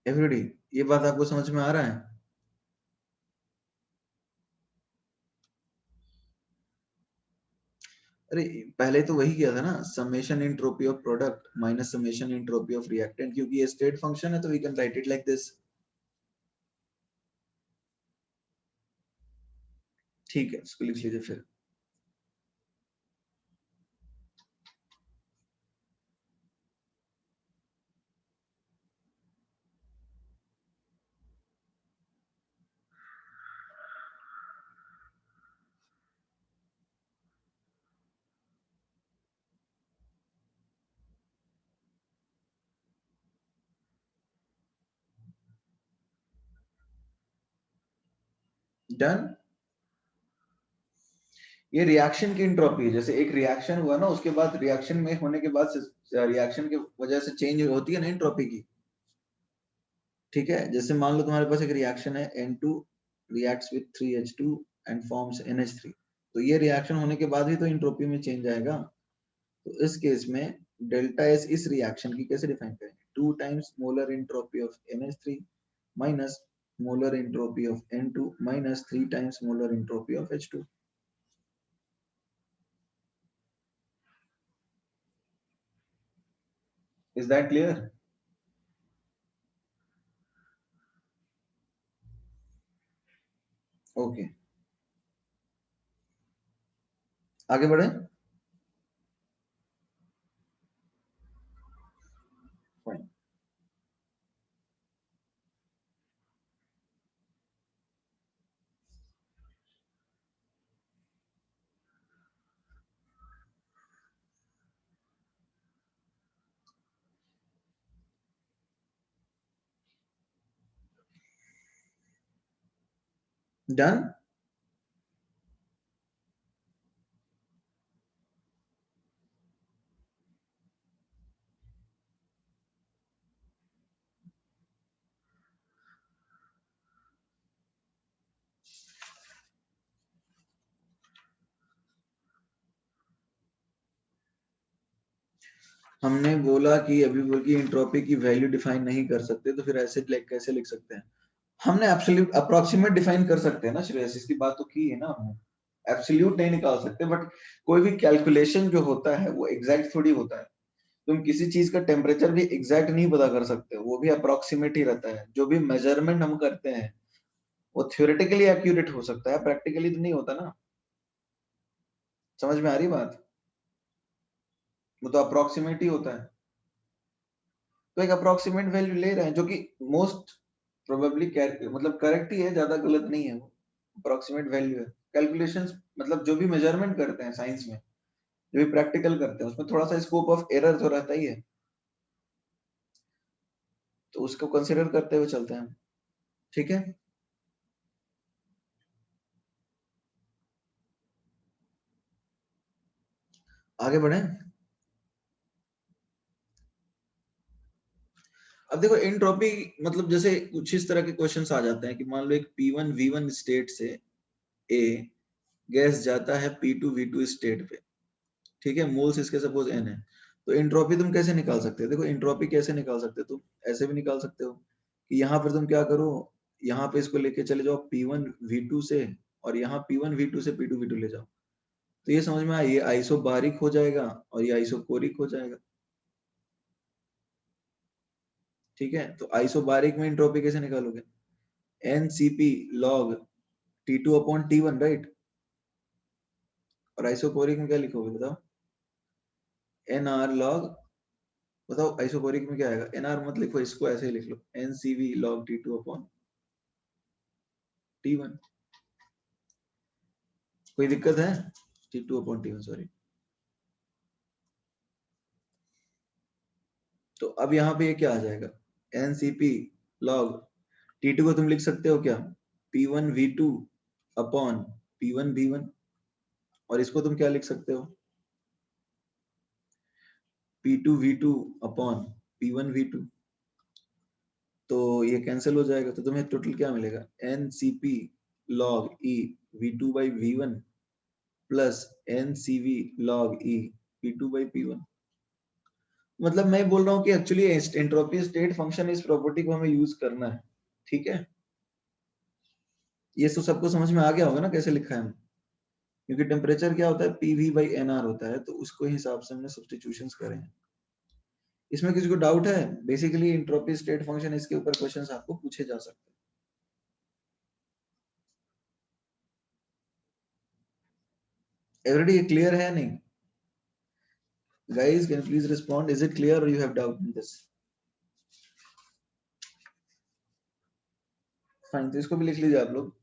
Everybody ये बात आपको समझ में आ रहा है? अरे पहले तो वही किया था ना, summation entropy of product minus summation entropy of reactant, क्योंकि ये स्टेट फंक्शन है तो we can write it like this. ठीक है, इसको लिख लीजिए फिर। डन। ये रिएक्शन की एंट्रोपी है। जैसे एक रिएक्शन हुआ ना, उसके बाद रिएक्शन में होने के बाद रिएक्शन की वजह से चेंज होती है ना एंट्रोपी की, ठीक है। जैसे मान लो तुम्हारे पास एक रिएक्शन है, N2 reacts with 3H2 and forms NH3, तो ये रिएक्शन होने के बाद ही तो एंट्रोपी में चेंज आएगा। तो इस केस में डेल्टा एस इस रिएक्शन की कैसे डिफाइन करेंगे, 2 times molar entropy of NH3 minus molar entropy of N2 minus 3 times molar entropy of H2। Is that clear? Okay, आगे बढ़े। Fine, done. हमने बोला कि अभी बोल की एंट्रोपी की वैल्यू डिफाइन नहीं कर सकते, तो फिर ऐसे कैसे लिख सकते हैं? हमने एब्सोल्यूट अप्रोक्सीमेट डिफाइन कर सकते हैं ना श्रेयस, इसकी बात तो की है ना हमने। एब्सोल्यूट नहीं निकाल सकते, बट कोई भी कैलकुलेशन जो होता है वो एग्जैक्ट थोड़ी होता है। तुम किसी चीज का टेम्परेचर भी एग्जैक्ट नहीं पता कर सकते, वो भी अप्रोक्सीमेट ही रहता है। जो भी मेजरमेंट हम करते हैं वो थ्योरेटिकली एक्यूरेट हो सकता है, प्रैक्टिकली तो नहीं होता ना। समझ में आ रही बात? वो तो अप्रोक्सीमेट ही होता है। तो एक अप्रोक्सीमेट वैल्यू ले रहे हैं जो कि मोस्ट प्रोबेबली मतलब करेक्ट ही है, ज्यादा गलत नहीं है। वो अप्रोक्सीमेट वैल्यू है। कैलकुलेशंस मतलब जो भी मेजरमेंट करते हैं साइंस में, जो भी प्रैक्टिकल करते हैं, उसमें थोड़ा सा स्कोप ऑफ एरर तो रहता ही है, तो उसको कंसिडर करते हुए चलते हैं हम। ठीक है, आगे बढ़े। अब देखो एंट्रोपी मतलब जैसे कुछ इस तरह के क्वेश्चंस आ जाते हैं कि मान लो एक P1 V1 स्टेट से ए गैस जाता है P2 V2 स्टेट पे, ठीक है, मोल्स इसके सपोज n है, तो एंट्रोपी तुम कैसे निकाल सकते हो? देखो एंट्रोपी कैसे निकाल सकते हो तुम, ऐसे भी निकाल सकते हो कि यहाँ पर तुम क्या करो, यहाँ पे इसको लेके चले जाओ P1 V2 से, और यहाँ P1 V2 से P2 V2 ले जाओ, तो ये समझ में आया, ये आइसोबारिक हो जाएगा और ये आइसोकोरिक हो जाएगा। ठीक है, तो आइसोबारिक में एंट्रोपी कैसे निकालोगे? NCP log T2 upon T1, right? और आइसोकोरिक में क्या लिखोगे बताओ? NR log, बताओ आइसोकोरिक में क्या आएगा? NR मत लिखो, इसको ऐसे ही लिख लो, NCV log T2 upon T1। कोई दिक्कत है? T2 upon T1, sorry. तो अब यहाँ पे ये क्या आ जाएगा? NCP log T2 को तुम लिख सकते हो क्या? P1 V2 upon P1 V1, और इसको तुम क्या लिख सकते हो? P2 V2 upon P1 V2। तो ये कैंसिल हो जाएगा, तो तुम्हें टोटल क्या मिलेगा? NCP log E V2 by V1 plus NCV log E P2 by P1। मतलब मैं बोल रहा हूँ कि एक्चुअली एंट्रोपी स्टेट फंक्शन इस प्रॉपर्टी को हमें यूज करना है। ठीक है, ये तो सबको समझ में आ गया होगा ना कैसे लिखा है, क्योंकि टेम्परेचर क्या होता है? PV by NR होता है, तो उसको हिसाब से हमने सब्स्टिट्यूशंस करे हैं। इसमें किसी को डाउट है? बेसिकली एंट्रोपी स्टेट फंक्शन, इसके ऊपर क्वेश्चंस आपको पूछे जा सकते हैं। एवरीडी क्लियर है नहीं? Guys, can you please respond? Is it clear or you have doubt in this? Fine, तो इसको भी लिख लीजिए आप लोग।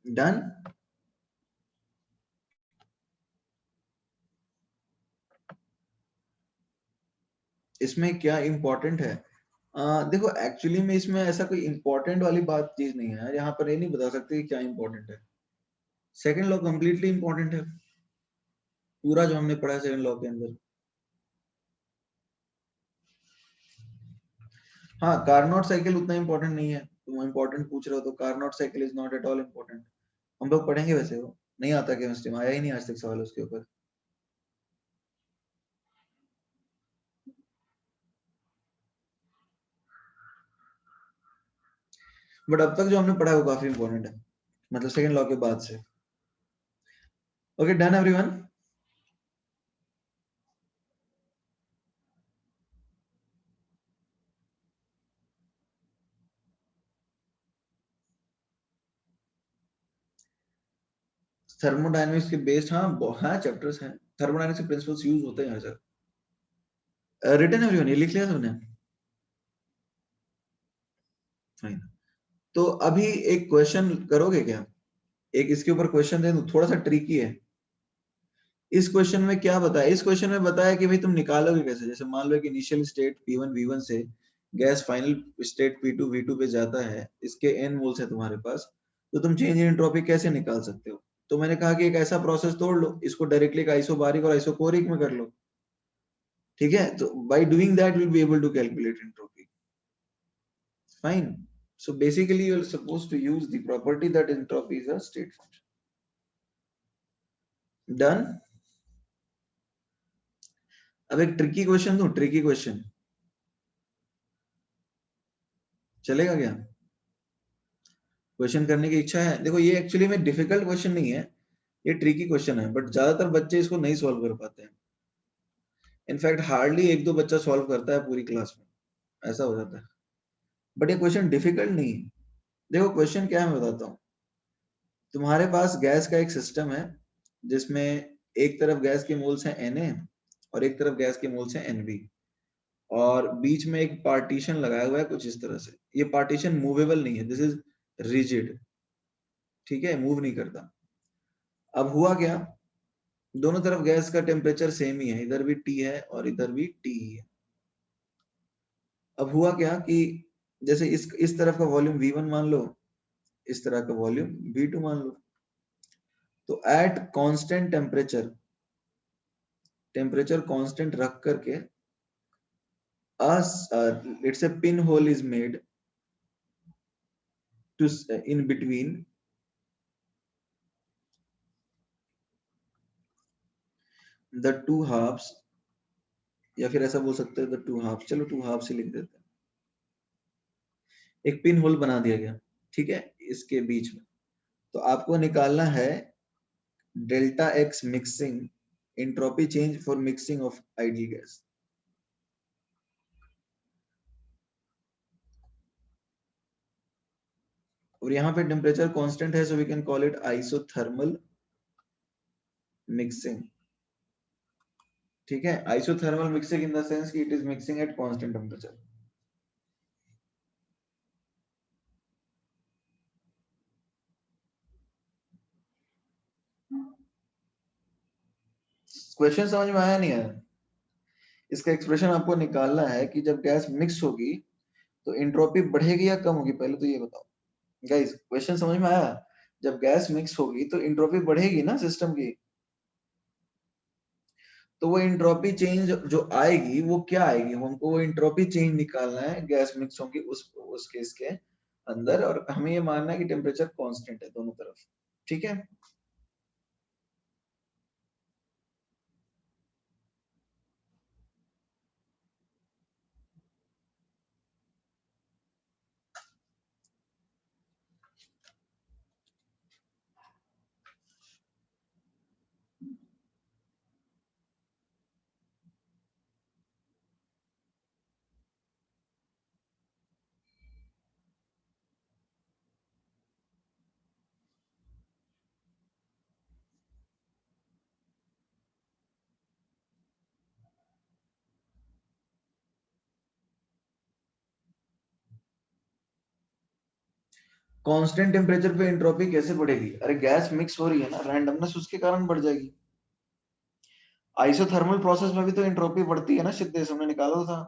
डन? इसमें क्या इंपॉर्टेंट है? देखो एक्चुअली में इसमें ऐसा कोई इंपॉर्टेंट वाली बात चीज नहीं है यार, यहाँ पर ये नहीं बता सकते कि क्या इंपॉर्टेंट है। सेकंड लॉ कंप्लीटली इंपॉर्टेंट है, पूरा जो हमने पढ़ा है सेकंड लॉ के अंदर। हाँ, कार्नोट साइकिल उतना इंपॉर्टेंट नहीं है, तुम इंपॉर्टेंट पूछ रहे हो, तो Carnot cycle is not at all important. हम लोग पढ़ेंगे, वैसे वो नहीं आता केमिस्ट्री में, आया ही नहीं आज तक सवाल उसके ऊपर। बट अब तक जो हमने पढ़ा है वो काफी इंपॉर्टेंट है, मतलब सेकंड लॉ के बाद से। Okay, done everyone? थर्मोडायनामिक्स के बेस्ड, हाँ चैप्टर्स हैं, थर्मोडायनामिक्स के प्रिंसिपल्स यूज होते हैं सर। रिटन एवरीवन, ये लिख लिया तुमने? फाइन। तो अभी एक क्वेश्चन करोगे क्या? एक इसके ऊपर क्वेश्चन दे दूं, थोड़ा सा ट्रिकी है। इस क्वेश्चन में क्या बताया? इस क्वेश्चन में बताया कि भाई तुम निकालोगे कैसे, जैसे मान लो कि इनिशियल स्टेट P1 V1 से gas final state P2 V2 पे जाता है, इसके n मोल्स है तुम्हारे पास, तो तुम चेंज इन एंट्रोपी कैसे निकाल सकते हो? तो मैंने कहा कि एक ऐसा प्रोसेस तोड़ लो, इसको डायरेक्टली एक आइसोबारिक और आइसोकोरिक में कर लो। ठीक है, तो by doing that will be able to calculate entropy. Fine. So basically you are supposed to use the property that entropy is a state function. Done? अब एक ट्रिकी क्वेश्चन दूं, ट्रिकी क्वेश्चन चलेगा क्या? क्वेश्चन करने की इच्छा है? देखो ये एक्चुअली में डिफिकल्ट क्वेश्चन नहीं है, ये ट्रिकी क्वेश्चन है, बट ज्यादातर बच्चे इसको नहीं सॉल्व कर पाते हैं। इनफैक्ट हार्डली एक दो बच्चा सॉल्व करता है पूरी क्लास में, ऐसा हो जाता है। बट ये क्वेश्चन डिफिकल्ट नहीं है। देखो क्वेश्चन क्या है मैं बताता हूँ। तुम्हारे पास गैस का एक सिस्टम है जिसमें एक तरफ गैस के मोल्स हैं Na और एक तरफ गैस के मोल्स हैं Nb। और बीच में एक पार्टीशन लगाया हुआ है कुछ इस तरह से। ये पार्टीशन मूवेबल नहीं है, दिस इज रिजिड, ठीक है, मूव नहीं करता। अब हुआ क्या, दोनों तरफ गैस का टेम्परेचर सेम ही है, इधर भी T है और इधर भी T है। अब हुआ क्या कि जैसे इस तरफ का वॉल्यूम V1 मान लो, इस तरह का वॉल्यूम V2 मान लो, तो एट कांस्टेंट टेम्परेचर कांस्टेंट रख करके it's a pinhole is made to in between the two halves, या फिर ऐसा बोल सकते हैं the two halves, चलो two halves ही लिख देते हैं। एक पिन होल बना दिया गया, ठीक है, इसके बीच में। तो आपको निकालना है delta x mixing entropy change for mixing of ideal gas. और यहाँ पे टेम्परेचर कांस्टेंट है, so we can call it isothermal mixing, ठीक है, isothermal mixing in the sense कि it is mixing at constant temperature. Question समझ में आया नहीं है? इसका एक्सप्रेशन आपको निकालना है कि जब गैस मिक्स होगी तो एंट्रोपी बढ़ेगी या कम होगी, पहले तो ये बताओ गाइस। क्वेश्चन समझ में आया? जब गैस मिक्स होगी तो एंट्रोपी बढ़ेगी ना सिस्टम की, तो वो एंट्रोपी चेंज जो आएगी वो क्या आएगी, हमको वो एंट्रोपी चेंज निकालना है गैस मिक्स होगी उस केस के अंदर, और हमें ये मानना है कि टेम्परेचर कांस्टेंट है दोनों तरफ, ठीक है। कांस्टेंट टेम्परेचर पे एंट्रोपी कैसे बढ़ेगी? अरे गैस मिक्स हो रही है ना, रैंडमनेस उसके कारण बढ़ जाएगी। आइसोथर्मल प्रोसेस में भी तो एंट्रोपी बढ़ती है ना, सिद्धेश हमने निकाला था।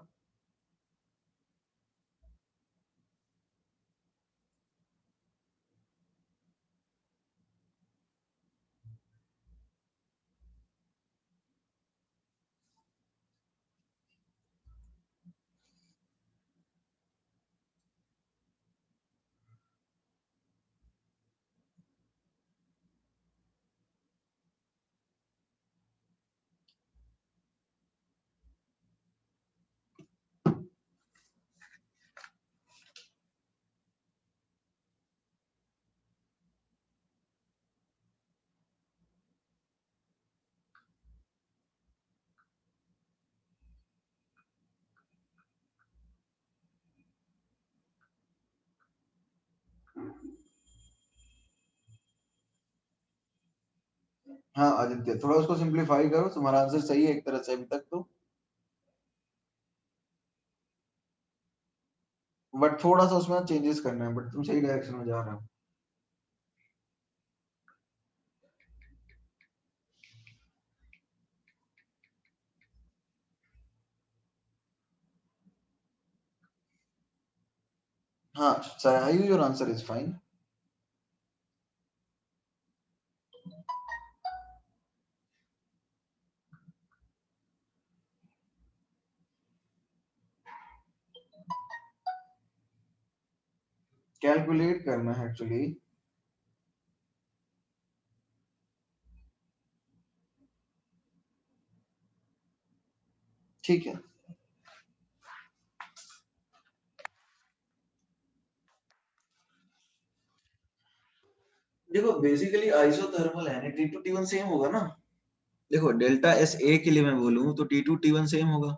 हाँ आदित्य, थोड़ा उसको सिंप्लीफाई करो, तुम्हारा आंसर सही है एक तरह से अभी तक तो, बट थोड़ा सा उसमें चेंजेस करना है, बट तुम सही डायरेक्शन में जा रहे हो। हाँ Sayu, your answer is fine. Calculate करना है एक्चुअली, ठीक है। देखो बेसिकली आइसोथर्मल है, T2 T1 सेम होगा ना। देखो डेल्टा एस ए के लिए मैं बोलूं तो T2 T1 सेम होगा,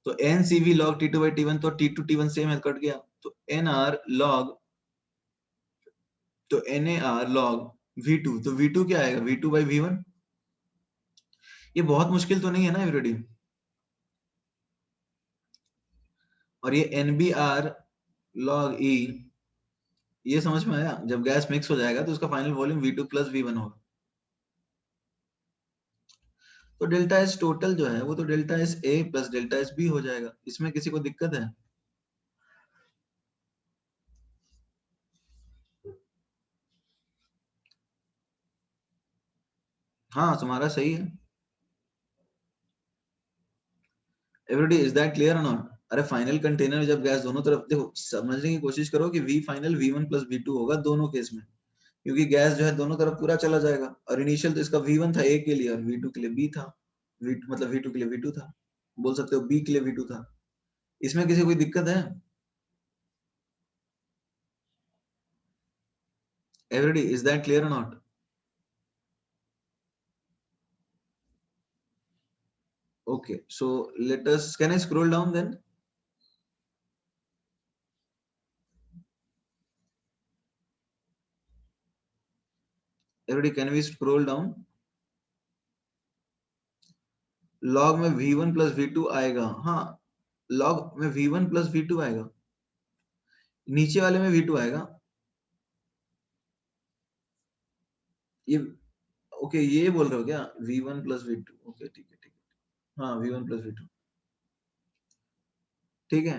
तो n C V log T2 by T1, तो T2 T1 सेम है, कट गया। तो एन आर लॉग, तो n A R log V2, तो V2 क्या आएगा, V2 बाई V1। ये बहुत मुश्किल तो नहीं है ना एवरीडी? और ये NBR log E, ये समझ में आया? जब गैस मिक्स हो जाएगा तो उसका final volume V2 plus V1 होगा। तो डेल्टा एस टोटल जो है वो तो delta S A plus delta S B हो जाएगा। इसमें किसी को दिक्कत है? हाँ, तुम्हारा सही है। एवरीबॉडी, इज दैट क्लियर और नॉट? अरे फाइनल कंटेनर में जब गैस दोनों तरफ, देखो समझने की कोशिश करो कि V final V1 plus V2 होगा दोनों केस में, क्योंकि गैस जो है दोनों तरफ पूरा चला जाएगा। और इनिशियल तो इसका V1 था A के लिए और V2 के लिए B था, मतलब V2 के लिए V2 था, बोल सकते हो B के लिए V2 था। इसमें किसी को कोई दिक्कत है? एवरीबॉडी, इज दैट क्लियर और not? Okay, so let us, can I scroll down then? Everybody, can we scroll down? log में V1 plus V2 आएगा, हाँ log में V1 plus V2 आएगा, नीचे वाले में V2 आएगा। ये ओके, ये बोल रहे हो क्या? V1 plus V2, ओके ठीक है ठीक है, हाँ V1 plus V2 ठीक है,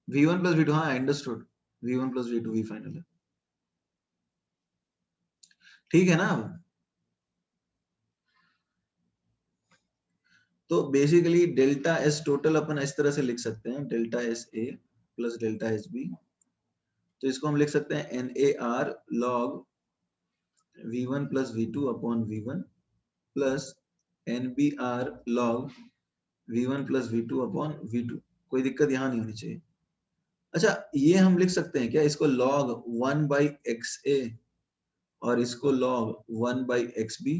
V1 plus V2, हाँ understood, V1 plus V2 V final है, ठीक है ना? तो बेसिकली डेल्टा एस टोटल अपन इस तरह से लिख सकते हैं, delta S A plus delta S B, तो इसको हम लिख सकते हैं NAR log V1 plus V2 upon V1 plus NBR log V1 plus V2 upon V2। कोई दिक्कत यहाँ नहीं होनी चाहिए। अच्छा, ये हम लिख सकते हैं क्या इसको log 1 by XA और इसको log 1 by XB?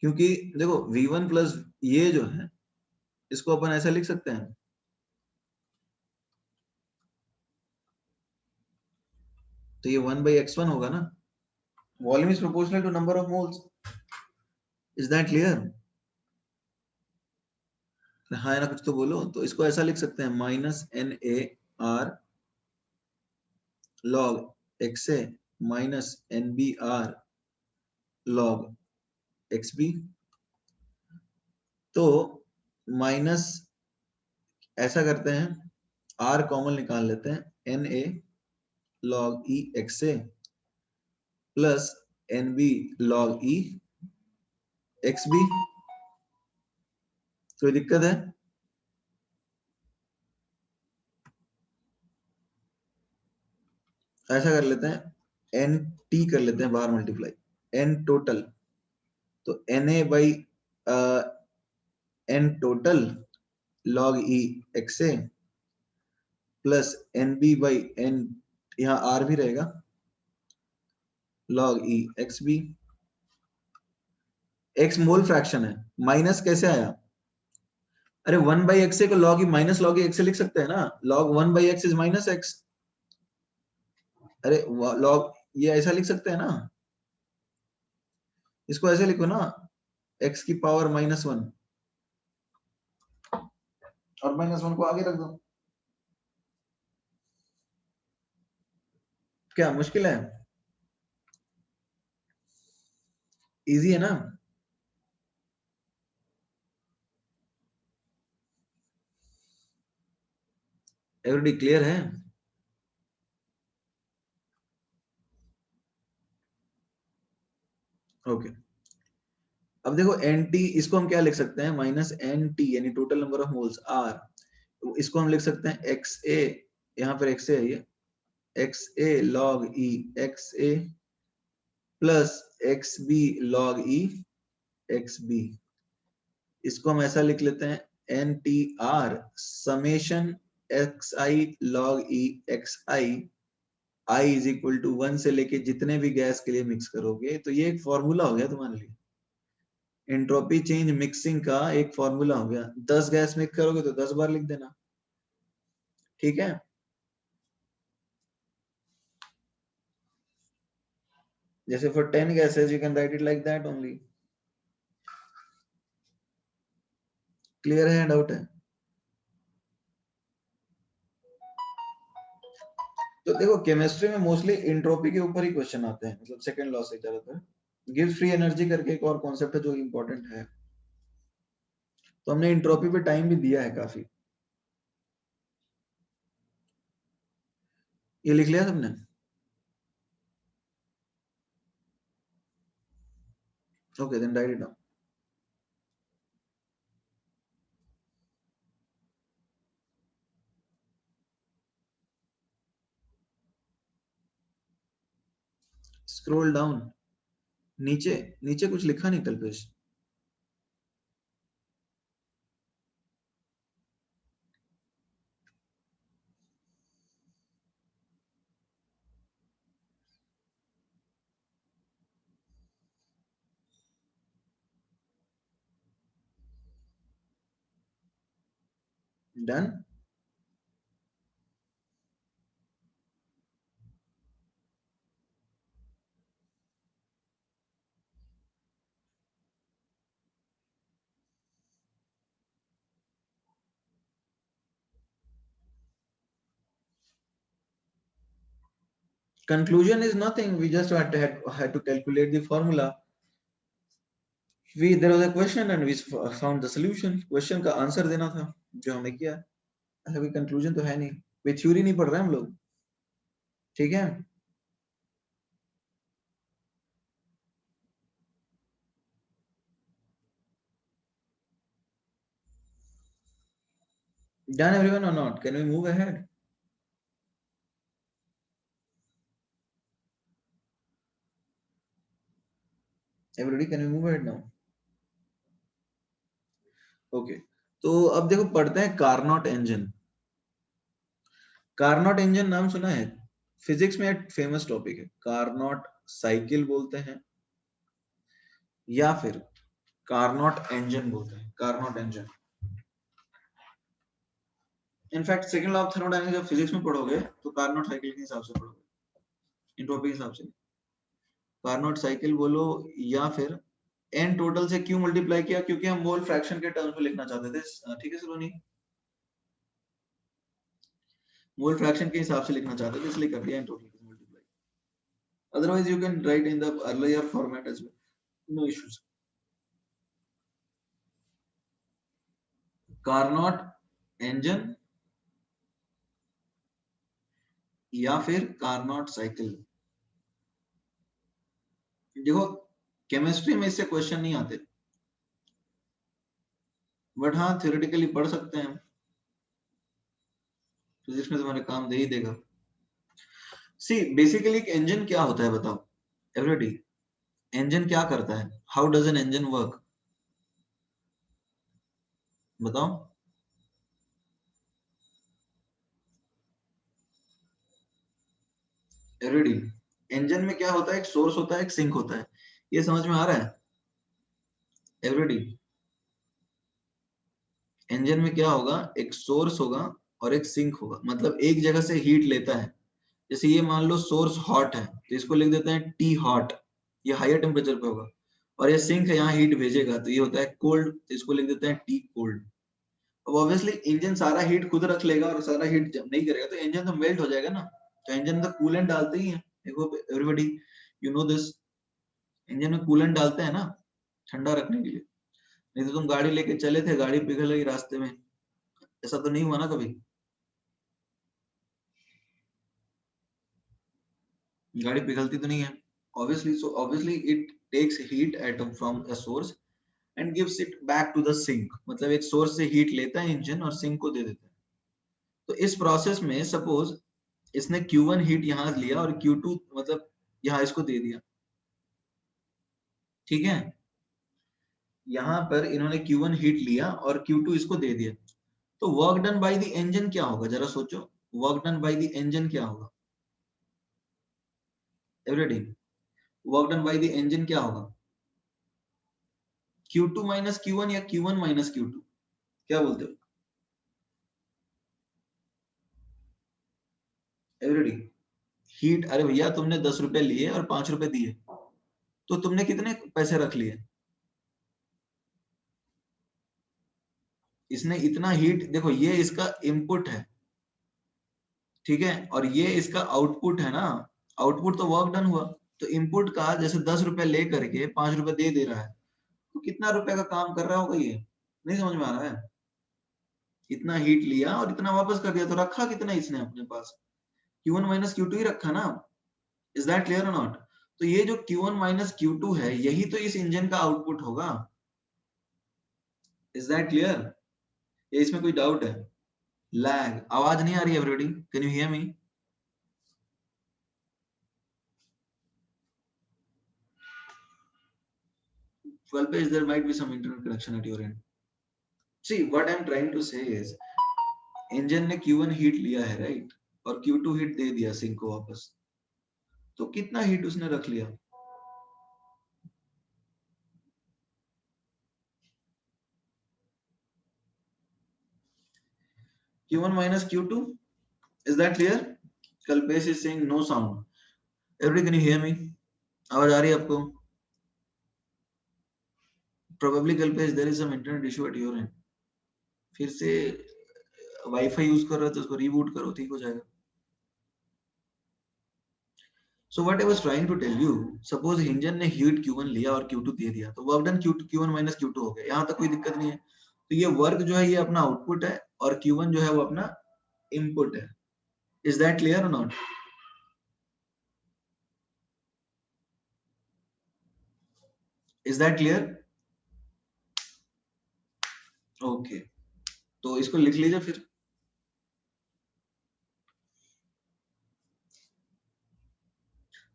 क्योंकि देखो V1 प्लस ये जो है इसको अपन ऐसा लिख सकते हैं, तो ये 1 by X1 होगा ना, volume is proportional to number of moles, is that clear? हाँ ना, कुछ तो बोलो। तो इसको ऐसा लिख सकते हैं minus NAR log XA minus NBR log XB। तो माइनस ऐसा करते हैं, R कॉमन निकाल लेते हैं, NA log E XA plus NB log E XB। कोई दिक्कत है? ऐसा कर लेते हैं, NT कर लेते हैं बाहर मल्टीप्लाई, N टोटल, तो NA by N total log E XA plus NB by N, यहाँ R भी रहेगा, log E XB। X mole fraction है, माइनस कैसे आया? अरे 1 बाई एक्स को log E minus log E x से लिख सकते हैं ना, log 1 by x is minus x. अरे log, ये ऐसा लिख सकते हैं ना, इसको ऐसे लिखो ना, x की पावर -1 और -1 को आगे रख दो। क्या मुश्किल है? इजी है ना? एवरीबॉडी क्लियर है? ओके अब देखो NT, इसको हम क्या लिख सकते हैं, -NT यानी total number of moles R, इसको हम लिख सकते हैं XA, यहाँ पर XA है, ये XA log E XA plus XB log E XB। इसको हम ऐसा लिख लेते हैं, NTR summation XI log E XI, I is equal to 1 से लेके जितने भी गैस के लिए मिक्स करोगे, तो ये एक फॉर्मूला हो गया तुम्हारे लिए, एंट्रोपी चेंज मिक्सिंग का एक फॉर्मूला हो गया। 10 गैस मिक्स करोगे तो 10 बार लिख देना, ठीक है? जैसे for 10 gases you can write it like that only. Clear है, डाउट है? तो देखो केमिस्ट्री में मोस्टली एंट्रोपी के ऊपर ही क्वेश्चन आते हैं, मतलब सेकंड लॉ से ज्यादातर। गिव्स फ्री एनर्जी करके एक और कॉन्सेप्ट है जो इंपॉर्टेंट है, तो हमने एंट्रोपी पे टाइम भी दिया है काफी। ये लिख लिया तुमने? Okay then write it down. Scroll down, नीचे नीचे कुछ लिखा नहीं Kalpesh. Done. Conclusion is nothing. We just had to calculate the formula. There was a question and we found the solution. Question का आंसर देना था जो हमने किया। अभी कंक्लूजन तो है नहीं, वे थ्योरी नहीं पढ़ रहे हम लोग, ठीक है? Done everyone or not? Can we move ahead? Everybody, can we move ahead now? Okay. तो अब देखो पढ़ते हैं कार्नोट इंजन। कार्नोट इंजन नाम सुना है? फिजिक्स में एक फेमस टॉपिक है। कार्नोट साइकिल बोलते हैं या फिर कार्नोट इंजन बोलते हैं। Carnot engine in fact second law of thermodynamics जब फिजिक्स में पढ़ोगे तो कार्नोट साइकिल के हिसाब से पढ़ोगे, एंट्रोपी के हिसाब से। कार्नोट साइकिल बोलो या फिर एन टोटल से क्यू मल्टीप्लाई किया, क्योंकि हम मोल फ्रैक्शन के टर्म्स में लिखना चाहते थे, ठीक है सलोनी? मोल फ्रैक्शन के हिसाब से लिखना चाहते थे इसलिए कर दिया एन टोटल से multiply. Otherwise you can write in the earlier format as well, no issues. Carnot engine या फिर कार्नोट साइकिल। देखो केमिस्ट्री में इससे क्वेश्चन नहीं आते, बट हाँ थ्योरेटिकली पढ़ सकते हैं, फिजिक्स में तुम्हारे काम दे ही देगा। सी बेसिकली एक इंजन क्या होता है बताओ एवरीबॉडी? इंजन क्या करता है? How does N engine work? बताओ एवरीबॉडी। इंजन में क्या होता है? एक सोर्स होता है, एक सिंक होता है। ये समझ में आ रहा है एवरीबॉडी? इंजन में क्या होगा? एक सोर्स होगा और एक सिंक होगा, मतलब एक जगह से हीट लेता है। जैसे ये मान लो सोर्स हॉट है तो इसको लिख देते हैं टी हॉट, ये हायर टेम्परेचर पे होगा। और ये सिंक है, यहाँ हीट भेजेगा तो ये होता है कोल्ड, तो इसको लिख देते हैं टी कोल्ड। अब ऑब्वियसली इंजन सारा हीट खुद रख लेगा और सारा हीट जब नहीं करेगा तो इंजन तो मेल्ट हो जाएगा ना। तो इंजन में कूलेंट डालते ही है, देखो everybody you know this. Engine में कूलेंट डालते हैं ना ठंडा रखने के लिए, नहीं तो तुम गाड़ी लेके चले थे, गाड़ी पिघल गई रास्ते में, ऐसा तो नहीं हुआ ना कभी? गाड़ी पिघलती तो नहीं है obviously. So obviously it takes heat atom from a source and gives it back to the sink, मतलब एक सोर्स से हीट लेता है इंजन और सिंक को दे देता है। तो इस प्रोसेस में सपोज इसने Q1 हीट यहाँ लिया और Q2 मतलब यहाँ इसको दे दिया, ठीक है? यहाँ पर इन्होंने Q1 हीट लिया और Q2 इसको दे दिया, तो work done by the engine क्या होगा जरा सोचो? Work done by the engine क्या होगा everybody? Work done by the engine क्या होगा? Q2 माइनस Q1 या Q1 माइनस Q2? क्या बोलते हो एवरीबॉडी? हीट, अरे भैया तुमने 10 रुपए लिए और 5 रुपए दिए, तो तुमने कितने पैसे रख लिए? इसने इतना हीट, देखो ये इसका इनपुट है, ठीक है, और ये इसका आउटपुट है ना, आउटपुट तो वर्क डन हुआ। तो इनपुट का जैसे 10 रुपए ले करके 5 रुपए दे रहा है, तो कितना रुपए का काम कर रहा होगा ये, नहीं समझ में आ रहा है? इतना हीट लिया और इतना वापस कर दिया, तो रखा कितना इसने अपने पास, Q1 माइनस Q2 ही रखा ना। इज दैट क्लियर और नॉट? तो ये जो Q1 माइनस Q2 है, यही तो इस इंजन का आउटपुट होगा। Is that clear? ये इसमें कोई डाउट है? लैग, आवाज नहीं आ रही everybody, can you hear me? Kalpesh, there might be some internet connection at your end. See, what I'm trying to say is, engine ने Q1 हीट लिया है, राइट, और Q2 हीट दे दिया सिंक को वापस, तो कितना हीट उसने रख लिया? Q1 minus Q2. Is that clear? Kalpesh is saying no sound. Everybody, can you hear me? आवाज आ रही है आपको? Probably Kalpesh, there is some internet issue at your end. फिर से वाईफाई यूज कर रहे हो तो उसको रीबूट करो, ठीक हो जाएगा। So what I was trying to tell you, suppose engine ने हीट Q1 लिया और Q2 दे दिया, तो work done Q1 minus Q2 हो गया, यहाँ तक कोई दिक्कत नहीं है। तो ये वर्क जो है ये अपना आउटपुट है, और Q1 जो है वो अपना इनपुट है। Is that clear or not? Is that clear? Okay, तो इसको लिख लीजिए फिर।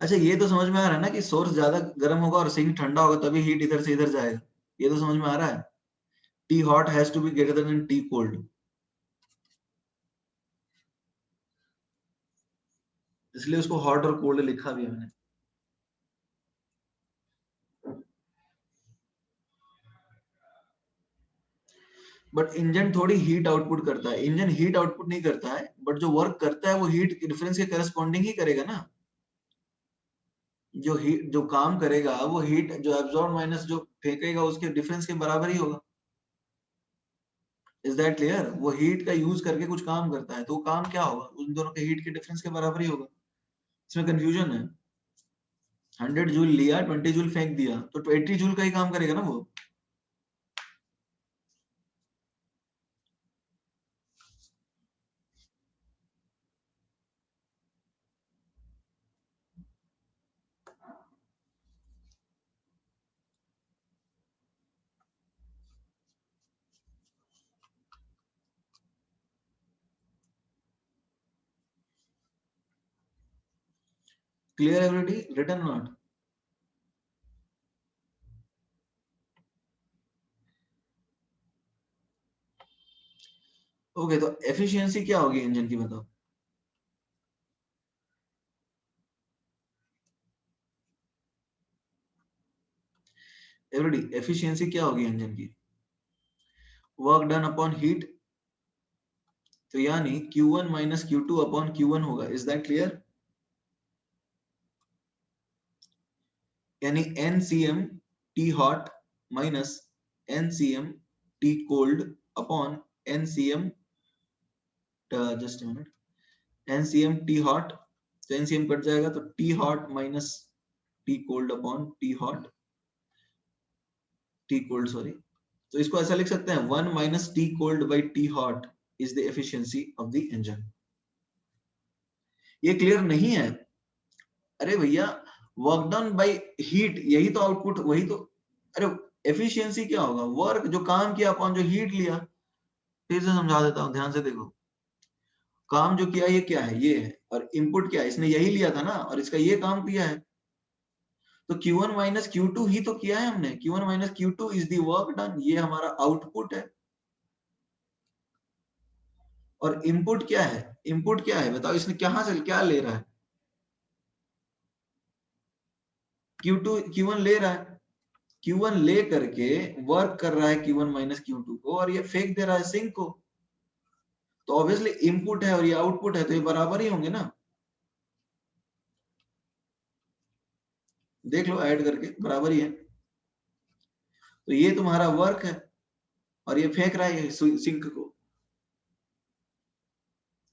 अच्छा, ये तो समझ में आ रहा है ना कि सोर्स ज्यादा गर्म होगा और सिंक ठंडा होगा, तभी हीट इधर से इधर जाएगा। ये तो समझ में आ रहा है। T hot has to be greater than T cold, इसलिए उसको हॉट और कोल्ड लिखा भी है मैंने। बट इंजन थोड़ी हीट आउटपुट करता है, इंजन हीट आउटपुट नहीं करता है, बट जो वर्क करता है वो हीट डिफरेंस के करस्पॉन्डिंग ही करेगा ना। जो हीट, जो काम करेगा वो हीट जो एब्जॉर्ब माइनस जो फेंकेगा उसके डिफरेंस के बराबर ही होगा। Is that clear? वो हीट का यूज करके कुछ काम करता है, तो वो काम क्या होगा, उन दोनों के हीट के डिफरेंस के बराबर ही होगा। इसमें कंफ्यूजन है। 100 जूल लिया, 20 जूल फेंक दिया, तो 80 जूल का ही काम करेगा ना वो। Clear everybody, written not? Okay, तो एफिशिएंसी क्या होगी इंजन की, बताओ। एवरीबॉडी, एफिशिएंसी क्या होगी इंजन की? वर्क डन अपॉन हीट, तो यानी Q1 minus Q2 upon Q1 होगा। Is that clear? यानी NCM T hot minus NCM T cold upon NCM, just minute, NCM T hot, तो NCM कट जाएगा, तो T hot minus T cold upon T hot, T cold sorry. तो इसको ऐसा लिख सकते हैं, 1 minus T cold by T hot is the efficiency of the engine। ये क्लियर नहीं है? अरे भैया, वर्क डन बाय हीट, यही तो आउटपुट, वही तो। अरे एफिशिएंसी क्या होगा? वर्क जो काम किया अपॉन जो हीट लिया। फिर से समझा देता हूं, ध्यान से देखो। काम जो किया ये क्या है, ये है, और इनपुट क्या है, इसने यही लिया था ना, और इसका ये काम किया है। तो Q1 माइनस Q2 ही तो किया है हमने। Q1 minus Q2 is the work done, ये हमारा आउटपुट है। और इनपुट क्या है? इनपुट क्या है बताओ, इसने कहां से क्या ले रहा है? Q2 Q1 ले रहा है, Q1 ले करके वर्क कर रहा है Q1 माइनस Q2 को, और ये फेंक दे रहा है सिंक को। तो ऑब्वियसली इनपुट है और ये आउटपुट है, तो ये बराबर ही होंगे ना। देख लो ऐड करके, बराबर ही है। तो ये तुम्हारा वर्क है, और ये फेंक रहा है सिंक को,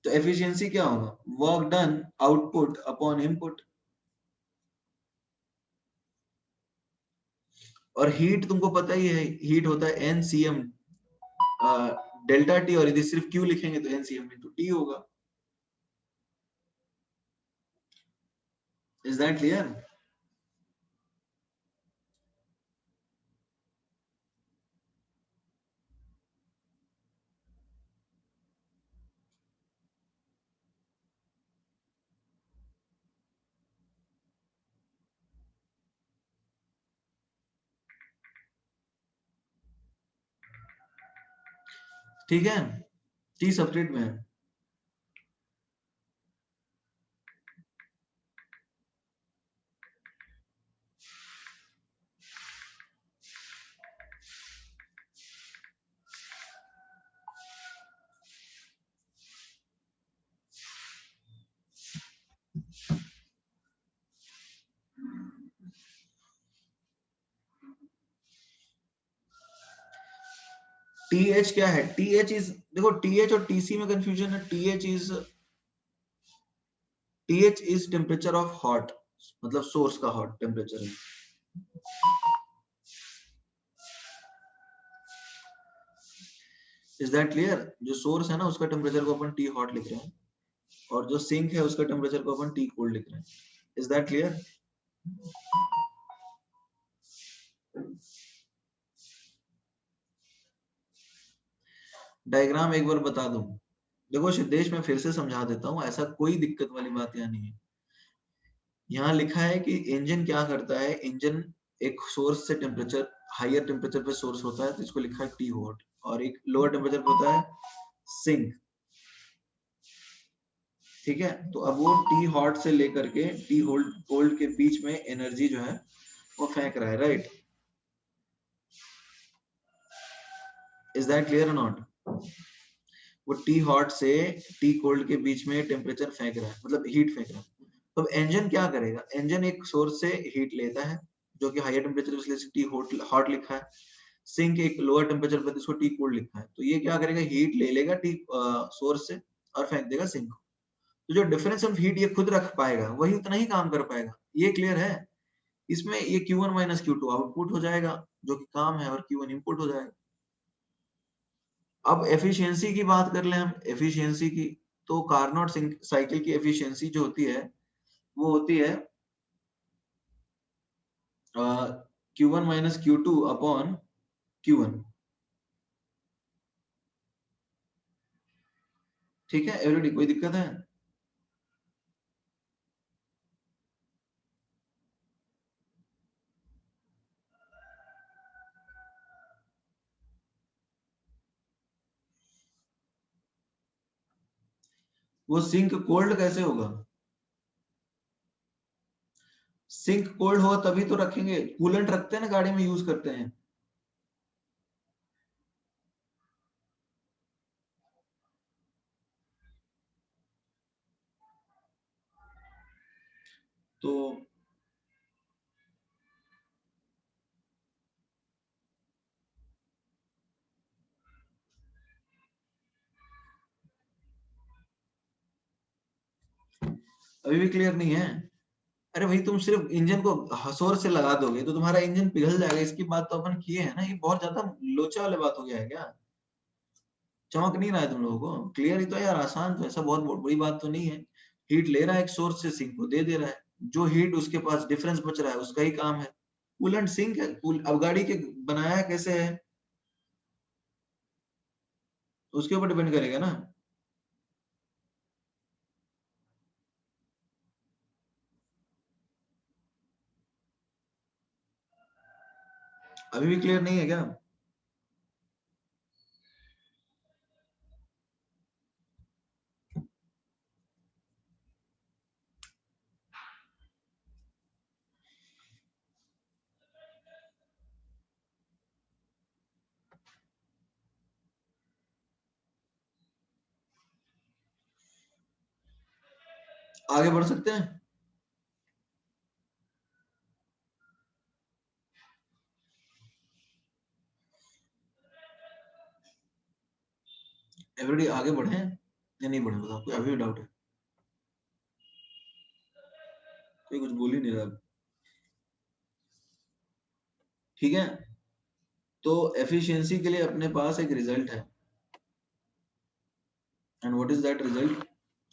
तो एफिशिएंसी क्या होगा, work done output upon input. और हीट तुमको पता ही है, हीट होता है एनसीएम डेल्टा टी, और यदि सिर्फ क्यू लिखेंगे तो एनसीएम इंटू टी होगा। Is that clear? ठीक है, टी सबस्ट्रेट में है। टीएच क्या है, टीएच इज, देखो टीएच और टीसी में कंफ्यूजन है। TH is temperature of hot, मतलब सोर्स का हॉट टेम्परेचर है। Is that clear? जो सोर्स है ना उसका टेम्परेचर को अपन टी हॉट लिख रहे हैं, और जो सिंक है उसका टेम्परेचर को अपन टी कोल्ड लिख रहे हैं। Is that clear? डायग्राम एक बार बता दूं, देखो सिद्धेश मैं फिर से समझा देता हूँ, ऐसा कोई दिक्कत वाली बात यहाँ नहीं है। यहाँ लिखा है कि इंजन क्या करता है, इंजन एक सोर्स से टेम्परेचर, हायर टेम्परेचर पे सोर्स होता है तो इसको लिखा है टी हॉट, और एक लोअर टेम्परेचर पे होता है सिंक। ठीक है, तो अब वो टी हॉट से लेकर के टी होल्ड कोल्ड के बीच में एनर्जी जो है वो फेंक रहा है, राइट? इज दैट क्लियर और नॉट? वो टी हॉट से टी कोल्ड के बीच में टेम्परेचर फेंक रहा है, मतलब हीट फेंक रहा है। तो इंजन क्या करेगा, इंजन एक सोर्स से हीट लेता है जो कि हायर टेम्परेचर, इसलिए टी हॉट लिखा है। सिंक एक लोअर टेम्परेचर पर, इसको टी कोल्ड लिखा है। तो ये क्या करेगा, हीट ले लेगा टी सोर्स से और फेंक देगा सिंक को। तो जो डिफरेंस ऑफ हीट ये खुद रख पाएगा वही उतना ही काम कर पाएगा। ये क्लियर है? इसमें ये Q1 माइनस Q2 आउटपुट हो जाएगा जो कि काम है, और Q1 इनपुट हो जाएगा। अब एफिशिएंसी की बात कर लें हम, एफिशिएंसी की, तो कार्नोट साइकिल की एफिशिएंसी जो होती है वो होती है Q1 minus Q2 upon Q1। ठीक है एवरीबॉडी, कोई दिक्कत है? वो सिंक कोल्ड कैसे होगा? सिंक कोल्ड हो तभी तो रखेंगे, कूलेंट रखते हैं ना गाड़ी में, यूज करते हैं। तो अभी भी क्लियर नहीं है? अरे भाई तुम सिर्फ इंजन को हसोर से लगा दोगे तो तुम्हारा इंजन पिघल जाएगा, इसकी बात तो अपन किए हैं ना। ये बहुत ज्यादा लोचा वाली बात हो गया है क्या? चमक नहीं रहा है तुम लोगों को? क्लियर ही तो है यार, आसान तो, ऐसा बहुत बड़ी बात तो नहीं है। हीट ले रहा है एक सोर्स से, सिंक को दे दे रहा है, जो हीट उसके पास डिफरेंस बच रहा है उसका ही काम है। कूलेंट सिंक है, अब गाड़ी के बनाया कैसे है उसके ऊपर डिपेंड करेगा ना। अभी भी क्लियर नहीं है क्या? आगे बढ़ सकते हैं? एवरीबॉडी आगे बढ़े या नहीं बढ़े, बताओ, कोई अभी भी डाउट है? कोई कुछ बोल ही नहीं रहा। ठीक है, तो एफिशिएंसी के लिए अपने पास एक रिजल्ट है, and what is that result?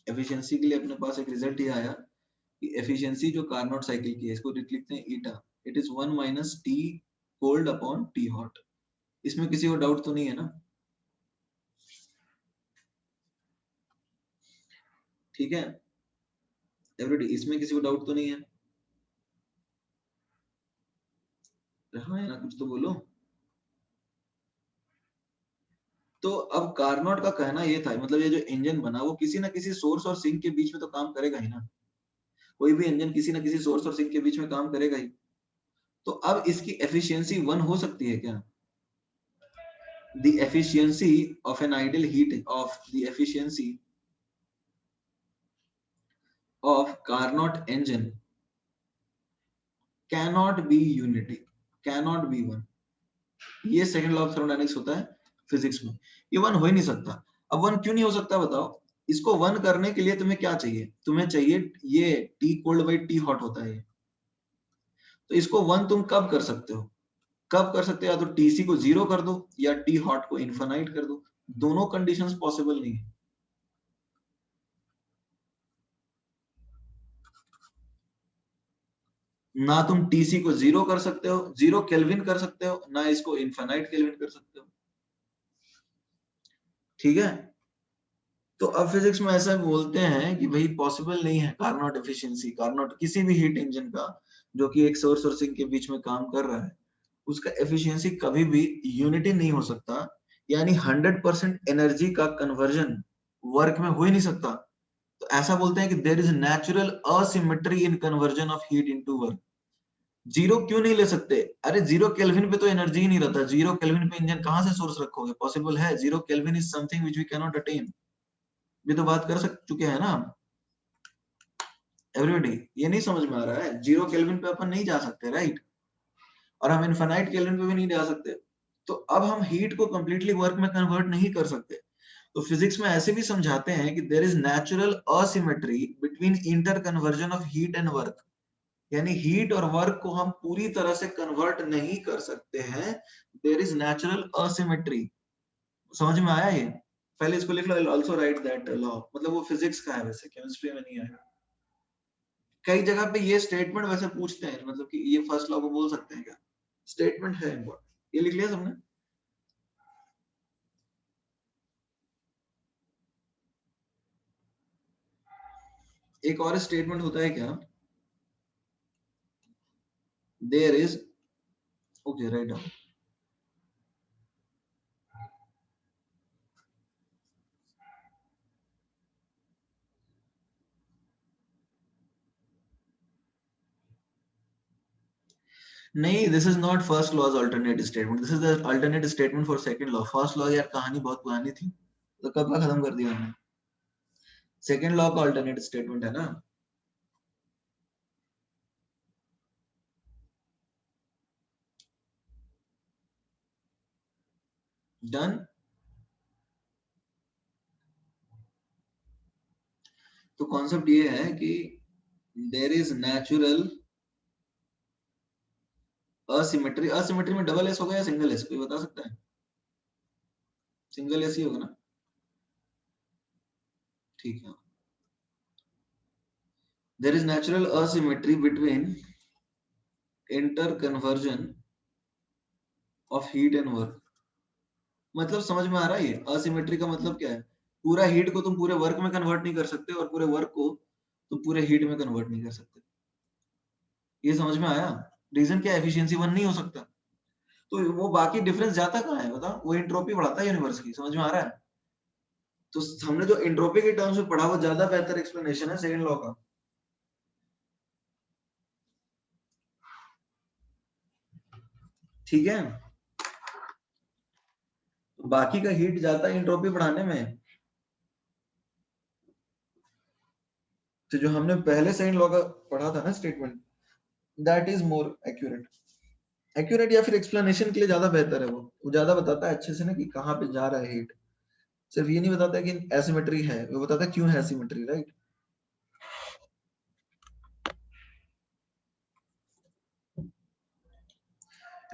Efficiency के लिए अपने पास एक रिजल्ट ये आया कि एफिशिएंसी जो कार्नोट साइकिल की है, इसको लिखते हैं eta, it is 1 minus T cold upon T hot. इसमें किसी को डाउट तो नहीं है ना? ठीक है एवरीबॉडी, इसमें किसी को डाउट तो नहीं है? हाँ है ना, कुछ तो बोलो। तो अब कार्नोट का कहना ये था, मतलब ये जो इंजन बना वो किसी ना किसी सोर्स और सिंक के बीच में तो काम करेगा ही ना, कोई भी इंजन किसी ना किसी सोर्स और सिंक के बीच में काम करेगा ही। तो अब इसकी एफिशिएंसी 1 हो सकती है क्या? The efficiency of an ideal heat of the efficiency of Carnot engine cannot be unity, cannot be one. ये सेकंड लॉ ऑफ थर्मोडायनेमिक्स होता है फिजिक्स में, ये वन हो ही नहीं सकता। अब वन क्यों नहीं हो सकता बताओ? इसको वन करने के लिए तुम्हें क्या चाहिए? तुम्हें चाहिए ये T cold by T hot होता है। तो इसको वन तुम कब कर सकते हो? कब कर सकते हो? या तो टीसी को जीरो कर दो या टी हॉट को इन्फिनाइट कर दो, दोनों कंडीशंस पॉसिबल नहीं है। ना तुम टीसी को जीरो कर सकते हो, जीरो केल्विन कर सकते हो, ना इसको इन्फिनाइट केल्विन कर सकते हो। ठीक है, तो अब फिजिक्स में ऐसा बोलते हैं कि भाई पॉसिबल नहीं है कार्नोट एफिशिएंसी, कार्नोट किसी भी हीट इंजन का जो कि एक सोर्स और सिंक के बीच में काम कर रहा है, उसका एफिशिएंसी कभी भी यूनिटी नहीं हो सकता, यानी 100% एनर्जी का कन्वर्जन वर्क में हो ही नहीं सकता। तो ऐसा बोलते हैं कि there is natural asymmetry in conversion of heat into work. Zero क्यों नहीं ले सकते? अरे जीरो केल्विन पे तो एनर्जी ही नहीं रहता, जीरो केल्विन पे इंजन कहां से सोर्स रखोगे? पॉसिबल है? Zero kelvin is something which we can not attain. ये तो बात कर सक चुके हैं ना एवरीबॉडी, ये नहीं समझ में आ रहा है? जीरो केल्विन पे अपन नहीं जा सकते, राइट? और हम इनफिनाइट केल्विन पे भी नहीं जा सकते। तो अब हम हीट को कंप्लीटली वर्क में कन्वर्ट नहीं कर सकते। तो फिजिक्स में ऐसे भी समझाते हैं कि there is natural asymmetry between inter conversion of heat and work, यानी हीट और वर्क को हम पूरी तरह से कन्वर्ट नहीं कर सकते हैं। There is natural asymmetry. समझ में आया ये? पहले इसको लिख लो, I also write that law, मतलब वो फिजिक्स का है, वैसे केमिस्ट्री में नहीं है। कई जगह पे ये स्टेटमेंट वैसे पूछते हैं, मतलब कि ये फर्स्ट लॉ को बोल सकते हैं क्या? स्टेटमेंट है इम्पोर्टेंट। ये लिख लिया सबने? एक और स्टेटमेंट होता है क्या? There is, okay write down. नहीं, this is not first laws alternate statement, this is the alternate statement for second law. First law यार कहानी बहुत पुरानी थी, तो कब का खत्म कर दिया हमने। सेकंड लॉ का अल्टरनेट स्टेटमेंट है ना। डन। तो कॉन्सेप्ट ये है कि there is natural asymmetry. Asymmetry में डबल एस होगा या सिंगल एस, कोई बता सकता है? सिंगल एस ही होगा ना? ठीक है, there is natural asymmetry between interconversion of heat and work। मतलब समझ में आ रहा है ये असिमेट्री का मतलब क्या है? पूरा हीट को तुम पूरे वर्क में कन्वर्ट नहीं कर सकते और पूरे वर्क को तुम पूरे हीट में कन्वर्ट नहीं कर सकते। ये समझ में आया? रीजन क्या? एफिशिएंसी वन नहीं हो सकता। तो वो बाकी डिफरेंस जाता कहाँ है बताओ? वो एंट्रोपी बढ़ाता है यूनिवर्स की, समझ में आ रहा है? तो हमने जो एंट्रोपी के टर्म्स में पढ़ा वो ज्यादा बेहतर एक्सप्लेनेशन है सेकंड लॉ का। ठीक है, तो बाकी का हीट जाता है एंट्रोपी बढ़ाने में। तो जो हमने पहले सेकंड लॉ का पढ़ा था ना statement, that is more accurate. Accurate या फिर एक्सप्लेनेशन के लिए ज्यादा बेहतर है, वो ज्यादा बताता है अच्छे से ना कि कहाँ पे जा रहा है हीट। सिर्फ ये नहीं बताता कि एसिमेट्री है, वो बताता है क्यों है एसिमेट्री, राइट।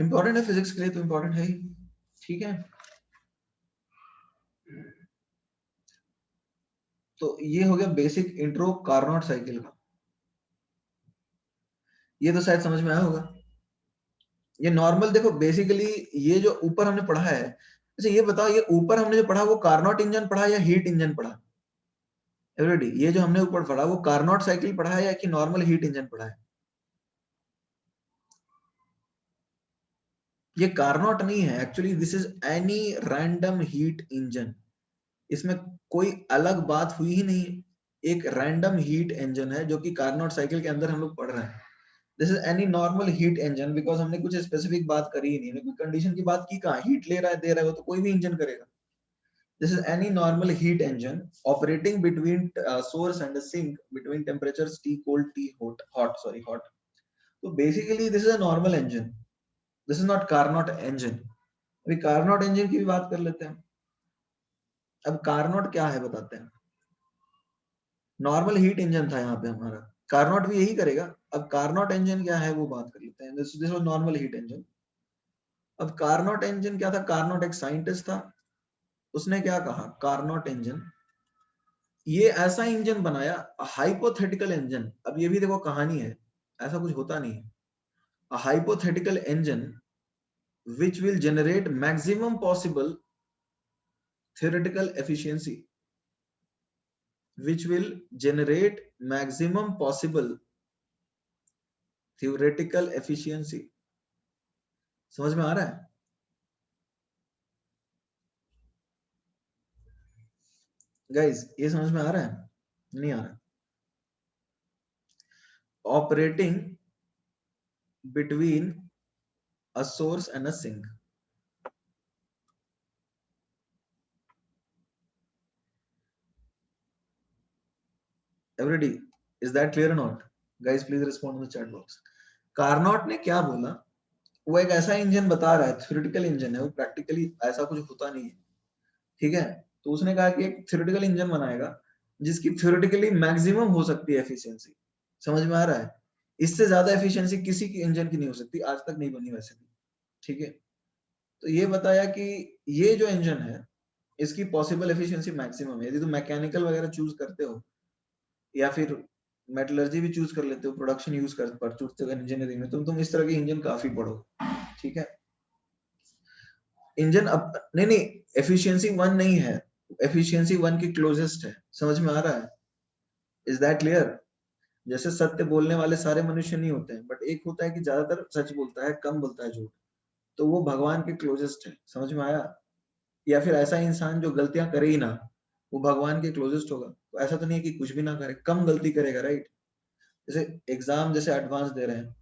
इंपॉर्टेंट है फिजिक्स के लिए, तो इंपॉर्टेंट है ही, ठीक है। तो ये हो गया बेसिक इंट्रो कार्नोट साइकिल का, ये तो शायद समझ में आया होगा। ये नॉर्मल देखो बेसिकली ये जो ऊपर हमने पढ़ा है, अच्छा ये बताओ ये ऊपर हमने जो पढ़ा वो कार्नोट इंजन पढ़ा या हीट इंजन पढ़ा? एवरीबॉडी, ये जो हमने ऊपर पढ़ा वो कार्नोट साइकिल पढ़ा है या कि नॉर्मल हीट इंजन पढ़ा है? ये कार्नोट नहीं है actually, this is any random heat engine. इसमें कोई अलग बात हुई ही नहीं, एक रैंडम हीट इंजन है जो कि कार्नोट साइकिल के अंदर हम लोग पढ़ रहे हैं। This is any normal heat engine, because हमने कुछ स्पेसिफिक बात करी ही नहीं, हमने कोई कंडीशन की बात की कहाँ, हीट ले रहा है दे रहा है वो तो कोई भी इंजन करेगा। This is any normal heat engine operating between source and a sink between temperatures T cold T hot. So basically this is a normal engine. This is not Carnot engine. अभी Carnot engine की भी बात कर लेते हैं। अब Carnot क्या है बताते हैं। नॉर्मल हीट इंजन था यहाँ पे हमारा, Carnot भी यही करेगा। अब Carnot engine क्या है वो बात कर लेते हैं। This was normal heat engine. अब Carnot engine क्या था, Carnot एक साइंटिस्ट था, उसने क्या कहा, Carnot engine ये ऐसा इंजन बनाया, हाइपोथेटिकल इंजन। अब ये भी देखो कहानी है, ऐसा कुछ होता नहीं है। A hypothetical engine which will generate maximum possible theoretical efficiency, which will generate maximum possible theoretical efficiency। समझ में आ रहा है गाइस, ये समझ में आ रहा है नहीं आ रहा? Operating between a source and a sink। Everybody, is that clear or not? Guys, please respond in the chat box। Carnot ने क्या बोला, वो एक ऐसा इंजन बता रहा है, थ्योरेटिकल इंजन है वो, प्रैक्टिकली ऐसा कुछ होता नहीं है, ठीक है। तो उसने कहा कि एक थ्योरेटिकल इंजन बनाएगा जिसकी थ्योरेटिकली मैक्सिमम हो सकती है एफिशिएंसी। समझ में आ रहा है? इससे ज्यादा एफिशिएंसी किसी की इंजन की नहीं हो सकती, आज तक नहीं बनी वैसे भी, ठीक है। तो ये बताया कि ये जो इंजन है इसकी पॉसिबल एफिशिएंसी मैक्सिमम है। यदि तुम मैकेनिकल वगैरह चूज करते हो या फिर मेटलर्जी भी चूज कर लेते हो, प्रोडक्शन यूज कर चूजते हो इंजीनियरिंग में, तुम इस तरह के इंजन काफी पढ़ो, ठीक है। इंजन अब नहीं नहीं, एफिशिएंसी वन नहीं है, एफिशिएंसी वन की क्लोजेस्ट है। समझ में आ रहा है? Is that clear? जैसे सत्य बोलने वाले सारे मनुष्य नहीं होते हैं, बट एक होता है कि ज्यादातर सच बोलता है, कम बोलता है झूठ, तो वो भगवान के क्लोजेस्ट है। समझ में आया? या फिर ऐसा इंसान जो गलतियां करे ही ना, वो भगवान के क्लोजेस्ट होगा। तो ऐसा तो नहीं है कि कुछ भी ना करे, कम गलती करेगा, राइट। जैसे एग्जाम जैसे एडवांस दे रहे हैं,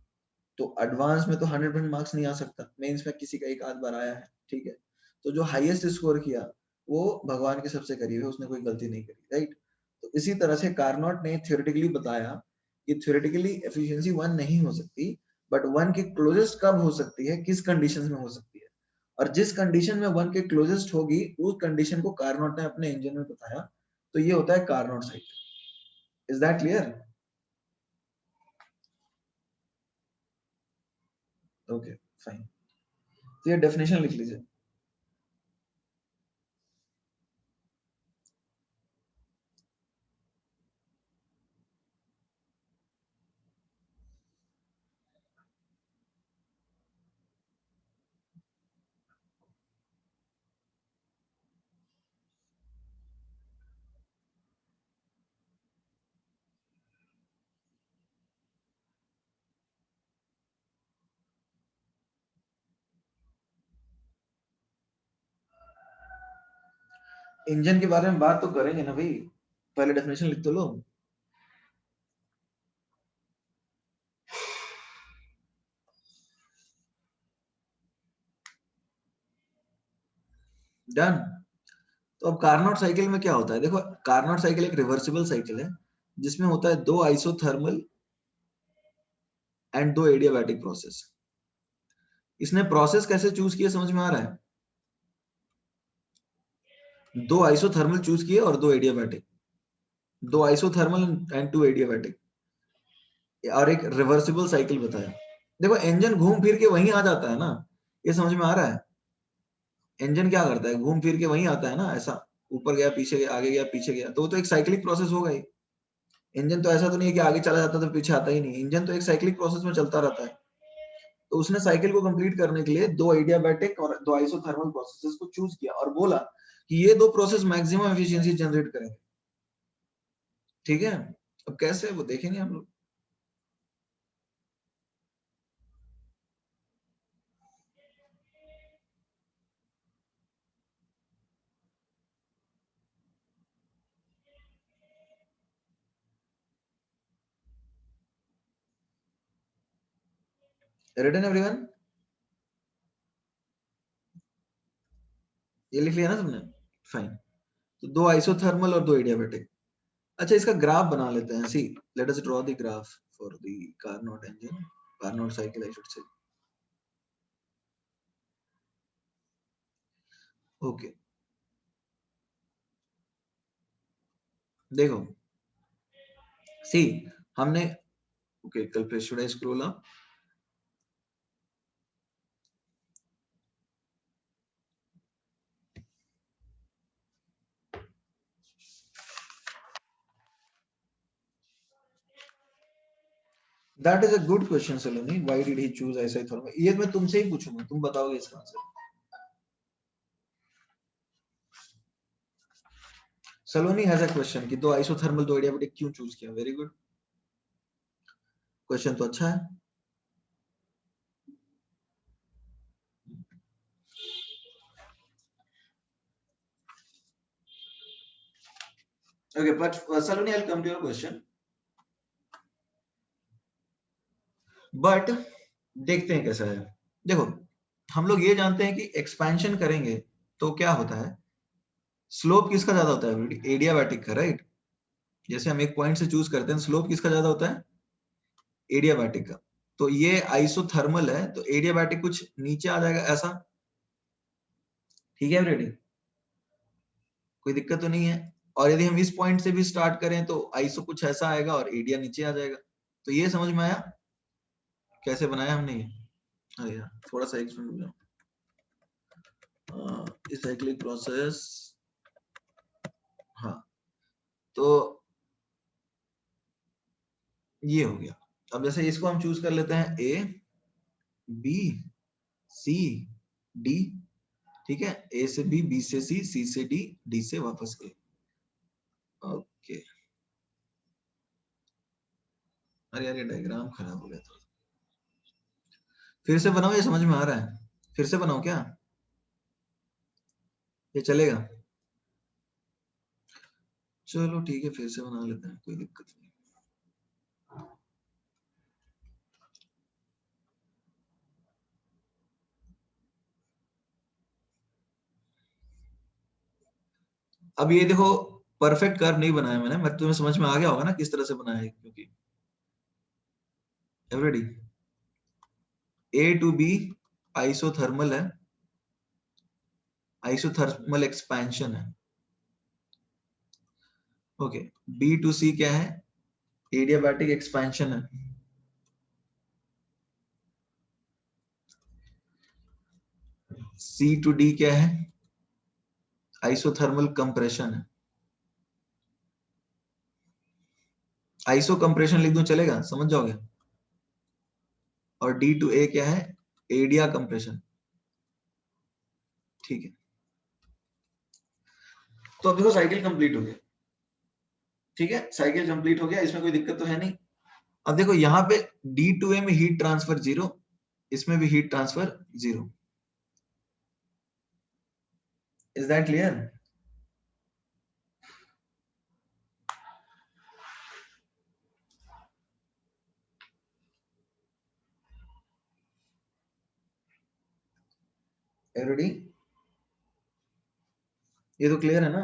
तो एडवांस में तो 100% मार्क्स नहीं आ सकता, मेंस में किसी का एक आध बार आया है, ठीक है। तो जो हाईएस्ट स्कोर किया वो भगवान के सबसे करीब है, उसने कोई गलती नहीं करी, राइट। तो इसी तरह से कार्नोट ने थ्योरेटिकली बताया कि थ्योरेटिकली एफिशिएंसी वन नहीं हो सकती, बट वन के क्लोजेस्ट कब हो सकती है, किस कंडीशन में हो सकती है, और जिस कंडीशन में वन के क्लोजेस्ट होगी उस कंडीशन को कार्नोट ने अपने इंजन में बताया। तो ये होता है Carnot cycle. Is that clear? Okay fine, तो ये डेफिनेशन लिख लीजिए। इंजन के बारे में बात तो करेंगे ना भाई, पहले डेफिनेशन लिख तो लो। डन। तो अब कार्नोट साइकिल में क्या होता है, देखो कार्नोट साइकिल एक रिवर्सिबल साइकिल है जिसमें होता है दो आइसोथर्मल एंड दो एडियाबैटिक प्रोसेस। इसने प्रोसेस कैसे चूज किया समझ में आ रहा है? दो आइसोथर्मल चूज किए और दो एडियाबैटिक, दो आइसोथर्मल एंड टू एडियाबैटिक, और एक रिवर्सिबल साइकिल बताया। देखो इंजन घूम फिर के वहीं आ जाता है ना, ये समझ में आ रहा है? इंजन क्या करता है, घूम फिर के वहीं आता है ना, ऐसा ऊपर गया पीछे गया आगे गया पीछे गया, तो वो तो एक साइक्लिक प्रोसेस होगा ही। इंजन तो ऐसा तो नहीं है कि आगे चला जाता तो पीछे आता ही नहीं, इंजन तो एक साइक्लिक प्रोसेस में चलता रहता है। तो उसने साइकिल को कंप्लीट करने के लिए दो एडियाबैटिक और दो आइसोथर्मल प्रोसेसेस को चूज किया और बोला कि ये दो प्रोसेस मैक्सिमम एफिशिएंसी जनरेट करेंगे। ठीक है, अब कैसे वो देखेंगे हम लोग। रिटन एवरीवन, ये लिख लिया ना तुमने? फाइन। तो दो आइसोथर्मल और दो एडियाबैटिक। अच्छा, इसका ग्राफ बना लेते हैं। See, let us draw the graph for the Carnot engine, Carnot cycle I should say. Okay, देखो सी, हमने ओके कल should I scroll up? That is a good question Saloni, why did he choose isothermal? ये मैं तुमसे ही पूछूंगा, तुम बताओगे इसका answer. Saloni has a question कि दो आइसोथर्मल दो एडियाबैटिक क्यों चूज किया? वेरी गुड क्वेश्चन, तो अच्छा है। Okay, but Saloni I will come to your question, but देखते हैं कैसा है। देखो, हम लोग ये जानते हैं कि एक्सपेंशन करेंगे तो क्या होता है, स्लोप किसका ज्यादा होता है? एडियाबैटिक का, राइट? जैसे हम एक पॉइंट से चूज करते हैं, स्लोप किसका ज्यादा होता है? एडियाबैटिक का। तो ये आइसोथर्मल है तो एडियाबैटिक कुछ नीचे आ जाएगा ऐसा। ठीक है रेडी, कोई दिक्कत तो नहीं है? और यदि हम इस पॉइंट से भी स्टार्ट करें तो आइसो कुछ ऐसा आएगा और एडिया नीचे आ जाएगा। तो ये समझ में आया कैसे बनाया हमने ये? अरे यार थोड़ा सा एक मिनट रुक जाओ। साइक्लिक प्रोसेस, हाँ, तो ये हो गया। अब जैसे इसको हम चूज कर लेते हैं ए बी सी डी, ठीक है, ए से बी से सी से डी से वापस ए। ओके, अरे यार ये डायग्राम खराब हो गया था, फिर से बनाओ, ये समझ में आ रहा है? फिर से बनाओ क्या, ये चलेगा? चलो ठीक है, फिर से बना लेते हैं, कोई दिक्कत नहीं। अब ये देखो, परफेक्ट कर्व नहीं बनाया मैंने, मैं तुम्हें समझ में आ गया होगा ना किस तरह से बनाया है, क्योंकि एवरीडी ए टू बी आइसोथर्मल है, आइसोथर्मल एक्सपेंशन है। ओके, बी टू सी क्या है? एडियाबैटिक एक्सपेंशन है। सी टू डी क्या है? आइसोथर्मल कंप्रेशन है। आइसो कंप्रेशन लिख दूं चलेगा, समझ जाओगे? और डी टू ए क्या है? एडिया कंप्रेशन। ठीक है, तो अब देखो साइकिल कंप्लीट हो गया। ठीक है, साइकिल कंप्लीट हो गया, इसमें कोई दिक्कत तो है नहीं। अब देखो यहाँ पे डी टू ए में हीट ट्रांसफर 0, इसमें भी heat transfer 0। Is that clear? Every day, ये तो क्लियर है ना?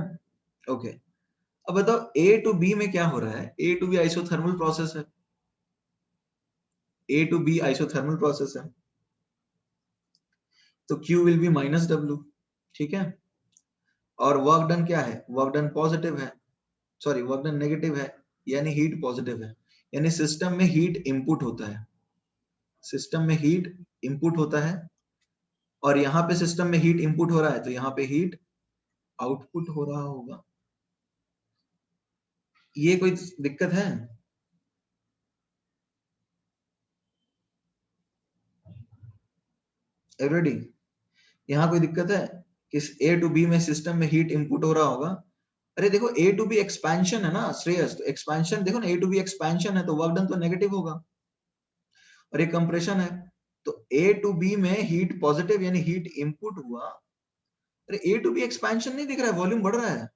ओके, अब बताओ ए टू बी में क्या हो रहा है? ए टू बी आइसोथर्मल प्रोसेस है, ए टू बी आइसोथर्मल प्रोसेस है, तो Q will be minus W। ठीक है, और वर्क डन क्या है, वर्क डन पॉजिटिव है, सॉरी वर्क डन नेगेटिव है, यानी हीट पॉजिटिव है, यानी सिस्टम में हीट इनपुट होता है, सिस्टम में हीट इनपुट होता है, और यहाँ पे सिस्टम में हीट इनपुट हो रहा है तो यहाँ पे हीट आउटपुट हो रहा होगा। ये कोई दिक्कत है? एवरीडी, यहाँ कोई दिक्कत है? किस ए टू बी में सिस्टम में हीट इनपुट हो रहा होगा। अरे देखो ए टू बी एक्सपेंशन है ना श्रेयस, तो एक्सपेंशन देखो ना, ए टू बी एक्सपेंशन है तो वर्क डन तो नेगेटिव होगा, और ये कंप्रेशन है तो ए टू बी में हीट पॉजिटिव यानी हीट इनपुट हुआ। अरे ए टू बी एक्सपेंशन नहीं दिख रहा है, वॉल्यूम बढ़ रहा है,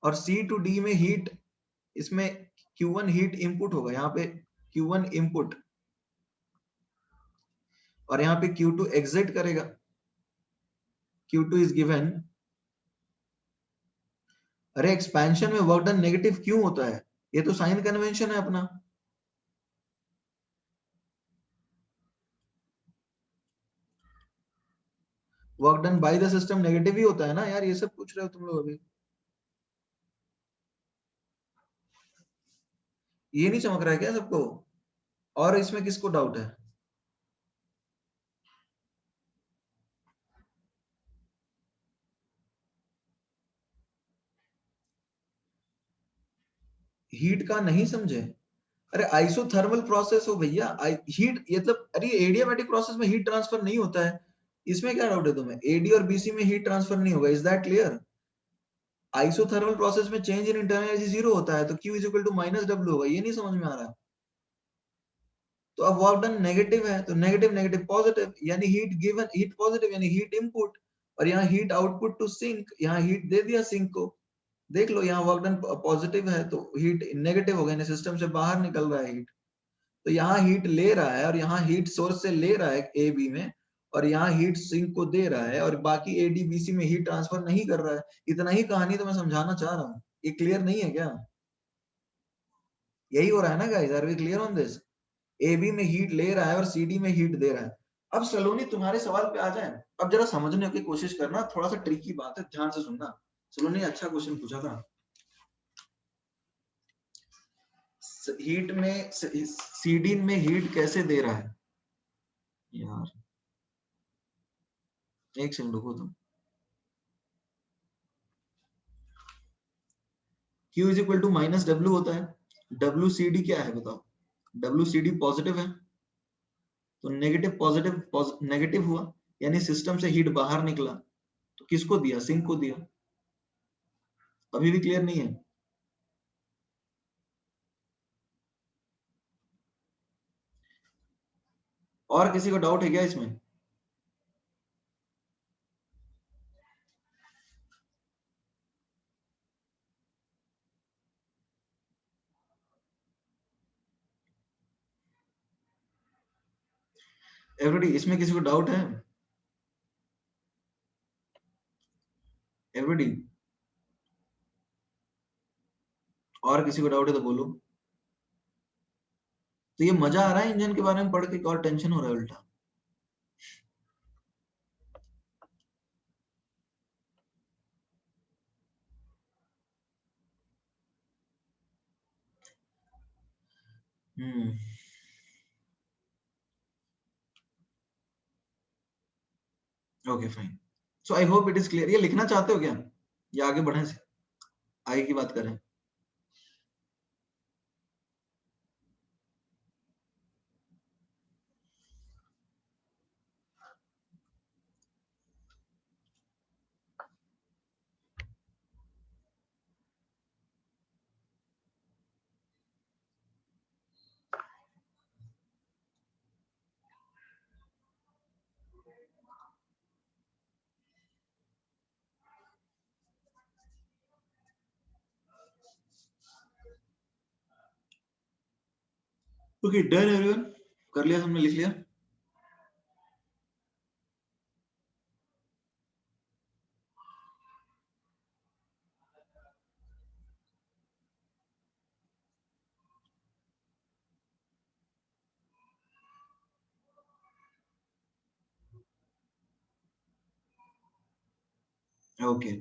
और सी टू डी में हीट, इसमें Q1 हीट इनपुट होगा, यहाँ पे Q1 इनपुट, और यहाँ पे Q2 एग्जिट करेगा, Q2 इज गिवन। अरे एक्सपेंशन में वर्क डन नेगेटिव क्यों होता है? ये तो साइन कन्वेंशन है अपना। Work done by the system negative ही होता है ना यार, ये सब पूछ रहे हो तुम लोग अभी, ये नहीं चमक रहा है क्या सबको? और इसमें किसको डाउट है? हीट का नहीं समझे? अरे आइसोथर्मल प्रोसेस हो भैया, हीट मतलब, अरे एडियाबैटिक प्रोसेस में हीट ट्रांसफर नहीं होता है, इसमें क्या डाउट है तुम्हें? एडी और बीसी में हीट ट्रांसफर नहीं होगा, is that clear? Isothermal process में change in internal energy zero होता है, तो Q is equal to minus W होगा, ये नहीं समझ में आ रहा? तो अब वर्क डन नेगेटिव है तो नेगेटिव नेगेटिव पॉजिटिव, यानी हीट गिवन, हीट पॉजिटिव यानी हीट इनपुट, और यहाँ हीट आउटपुट टू सिंक, यहाँ हीट दे दिया सिंक को। देख लो यहाँ वर्क डन पॉजिटिव है तो हीट नेगेटिव हो गया, यानी सिस्टम से बाहर निकल रहा है हीट, तो यहाँ हीट ले रहा है, और यहाँ हीट सोर्स से ले रहा है ए बी में, और यहाँ हीट सिंक को दे रहा है, और बाकी एडीबीसी में हीट ट्रांसफर नहीं कर रहा है। इतना ही कहानी तो मैं समझाना चाह रहा हूँ, ये क्लियर नहीं है क्या? यही हो रहा है ना guys, are we clear on this? AB में हीट ले रहा है और सीडी में हीट दे रहा है। अब सलोनी तुम्हारे सवाल पे आ जाए, अब जरा समझने की कोशिश करना, थोड़ा सा ट्रिकी बात है, ध्यान से सुनना। सलोनी अच्छा क्वेश्चन पूछा था, हीट में सीडी में हीट कैसे दे रहा है यार, एक सेकंड रुको तुम। Q is equal to minus W होता है, डब्ल्यू सी डी क्या है बताओ? डब्ल्यू सी डी पॉजिटिव है, तो नेगेटिव पॉजिटिव नेगेटिव हुआ, यानी सिस्टम से हीट बाहर निकला, तो किसको दिया? सिंक को दिया। अभी भी क्लियर नहीं है? और किसी को डाउट है क्या इसमें? एवरीबॉडी, इसमें किसी को डाउट है? एवरीबॉडी, और किसी को डाउट है तो बोलो। तो ये मजा आ रहा है इंजन के बारे में पढ़ के, और टेंशन हो रहा है उल्टा? Hmm, okay fine. So I hope it is clear. ये लिखना चाहते हो क्या, या आगे बढ़े से आगे की बात करें? ओके डन एवरीवन, कर लिया तुमने, लिख लिया? Okay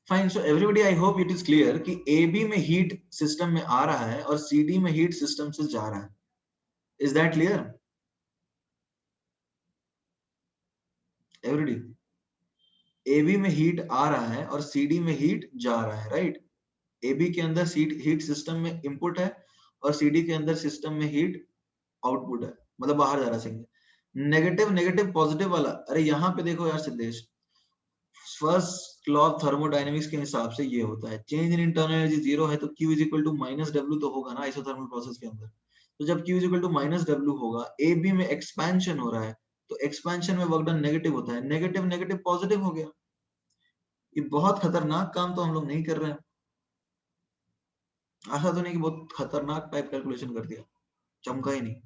fine. So everybody I hope it is clear कि ए बी में हीट सिस्टम में आ रहा है और सी डी में हीट सिस्टम से जा रहा है. Is that clear everybody? A B में हीट आ रहा है और सी डी में हीट जा रहा है, राइट? ए बी के अंदर हीट सिस्टम में इनपुट है और सी डी के अंदर सिस्टम में हीट आउटपुट है, मतलब बाहर जा रहा है. नेगेटिव नेगेटिव पॉजिटिव वाला, अरे यहाँ पे देखो यार Siddhesh, first law of thermodynamics के हिसाब से ये होता है, change in internal energy zero है तो Q is equal to minus W तो होगा ना आइसोथर्मल प्रोसेस के अंदर. तो जब Q is equal to minus W होगा, ए बी में एक्सपेंशन हो रहा है, तो एक्सपेंशन में वर्क डन नेगेटिव होता है, नेगेटिव नेगेटिव पॉजिटिव हो गया. ये बहुत खतरनाक काम तो हम लोग नहीं कर रहे हैं. ऐसा तो नहीं कि बहुत खतरनाक टाइप कैलकुलेशन कर दिया, चमका ही नहीं.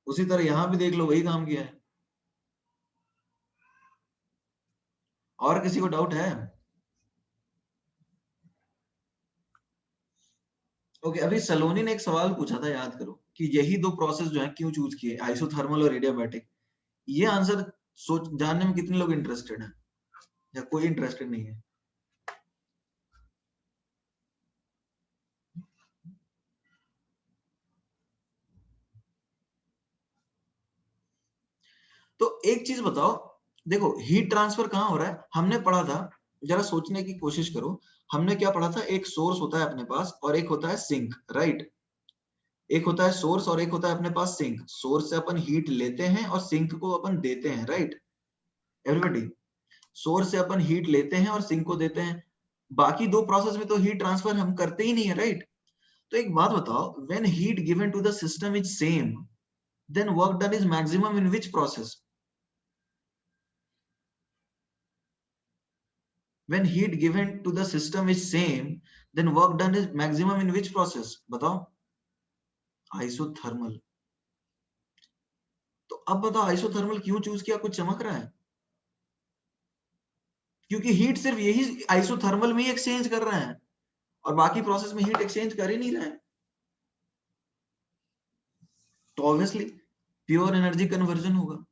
उसी तरह यहाँ भी देख लो, वही काम किया है. और किसी को डाउट है? ओके अभी सलोनी ने एक सवाल पूछा था, याद करो, कि यही दो प्रोसेस जो है क्यों चूज किए, आइसोथर्मल और एडियाबैटिक. ये आंसर सोच जानने में कितने लोग इंटरेस्टेड हैं या कोई इंटरेस्टेड नहीं है? तो एक चीज बताओ, देखो हीट ट्रांसफर कहाँ हो रहा है, हमने पढ़ा था, जरा सोचने की कोशिश करो. हमने क्या पढ़ा था, एक सोर्स होता है अपने पास और एक होता है सिंक, राइट? एक होता है सोर्स और एक होता है अपने पास सिंक. सोर्स से अपन हीट लेते हैं और सिंक को अपन देते हैं, राइट एवरीबॉडी? सोर्स से अपन हीट लेते हैं और सिंक को देते हैं. बाकी दो प्रोसेस में तो हीट ट्रांसफर हम करते ही नहीं है, राइट? तो एक बात बताओ, when heat given to the system is same, then work done is maximum in which process? When heat given to the system is same, then work done is maximum in which process? बताओ. Isothermal. तो अब बताओ isothermal क्यों choose किया, कुछ चमक रहा है? क्योंकि हीट सिर्फ यही आइसोथर्मल में ही एक्सचेंज कर रहे हैं और बाकी प्रोसेस में हीट एक्सचेंज कर ही नहीं रहे हैं. तो ऑब्वियसली प्योर एनर्जी कन्वर्जन होगा,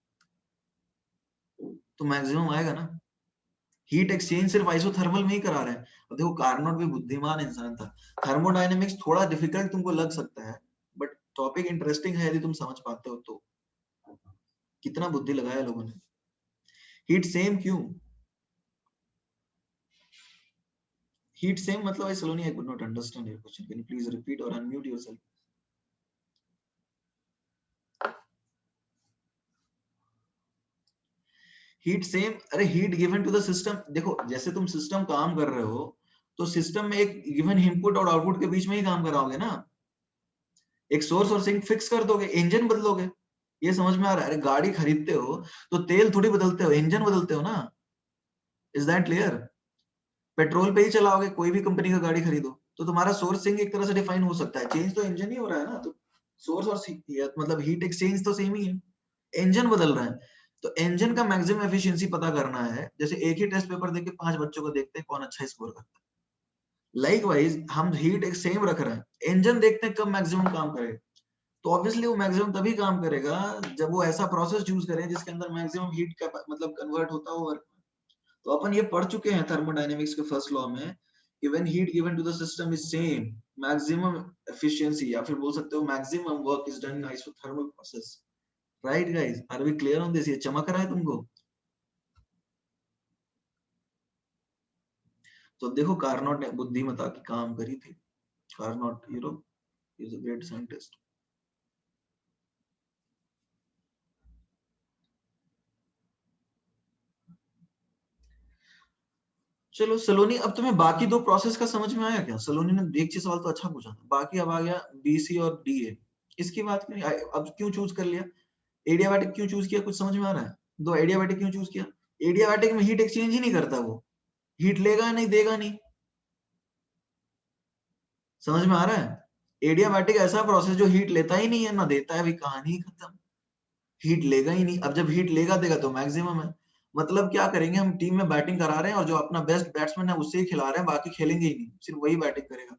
तो मैक्सिमम आएगा ना. हीट एक्सचेंज सिर्फ आइसोथर्मल में ही करा रहे हैं. अब देखो कार्नोट भी बुद्धिमान इंसान था. थर्मोडायनेमिक्स थोड़ा डिफिकल्ट तुमको लग सकता है, बट टॉपिक इंटरेस्टिंग है यदि तुम समझ पाते हो तो. कितना बुद्धि लगाया लोगों ने. हीट सेम क्यों? हीट सेम मतलब, I Saloni I could not understand your question, can you please repeat or unmute yourself? Heat same, अरे heat given to the system, देखो जैसे तुम सिस्टम काम कर रहे हो तो सिस्टम में एक गिवन इनपुट और आउटपुट के बीच में ही काम कराओगे ना. एक सोर्स और सिंक फिक्स कर दोगे, इंजन बदलोगे. ये समझ में आ रहा है? अरे गाड़ी खरीदते हो तो तेल थोड़ी बदलते हो, इंजन बदलते हो ना. Is that clear? पेट्रोल पे ही चलाओगे, कोई भी कंपनी का गाड़ी खरीदो तो तुम्हारा सोर्स सिंक एक तरह से डिफाइन हो सकता है, चेंज तो इंजन ही हो रहा है ना. तो सोर्स और मतलब हीट एक्सचेंज तो सेम ही है, इंजन बदल रहा है. तो इंजन का मैक्सिमम एफिशिएंसी पता करना है, जैसे एक ही टेस्ट पेपर देके 5 बच्चों को देखते हैं कौन अच्छा स्कोर करता है. लाइकवाइज हम हीट एक सेम रख रहे हैं, इंजन देखते हैं कब मैक्सिमम काम करेगा. तो ऑब्वियसली वो मैक्सिमम तभी काम करेगा जब वो ऐसा प्रोसेस चूज करे जिसके अंदर मैक्सिमम हीट का मतलब कन्वर्ट होता हो वर्क. तो अपन ये पढ़ चुके हैं थर्मोडायनेमिक्स के फर्स्ट लॉ में कि when heat given to the system is same, maximum efficiency, या फिर बोल सकते हो maximum work is done in isothermal process. Right guys, are we clear on this? ये चमक रहा है तुमको? तो देखो कार्नोट ने बुद्धिमत्ता की काम करी थी. Carnot you know is a great scientist. चलो सलोनी, अब तुम्हें बाकी दो प्रोसेस का समझ में आया क्या? सलोनी ने एक चीज सवाल तो अच्छा पूछा था, बाकी अब आ गया बीसी और डीए. इसकी बात क्यों अब क्यों चूज कर लिया? एडियाबैटिक क्यों चूज किया, कुछ समझ में आ रहा है? दो एडियाबैटिक क्यों चूज किया? एडियाबैटिक में हीट एक्सचेंज ही नहीं करता, वो हीट लेगा नहीं देगा नहीं. समझ में आ रहा है? एडियाबैटिक ऐसा प्रोसेस जो हीट लेता ही नहीं है ना देता है, अभी कहानी ही खत्म. हीट लेगा ही नहीं. अब जब हीट लेगा देगा तो मैक्सिमम है. मतलब क्या करेंगे, हम टीम में बैटिंग करा रहे हैं और जो अपना बेस्ट बैट्समैन है उससे ही खिला रहे हैं, बाकी खेलेंगे ही नहीं, सिर्फ वही बैटिंग करेगा.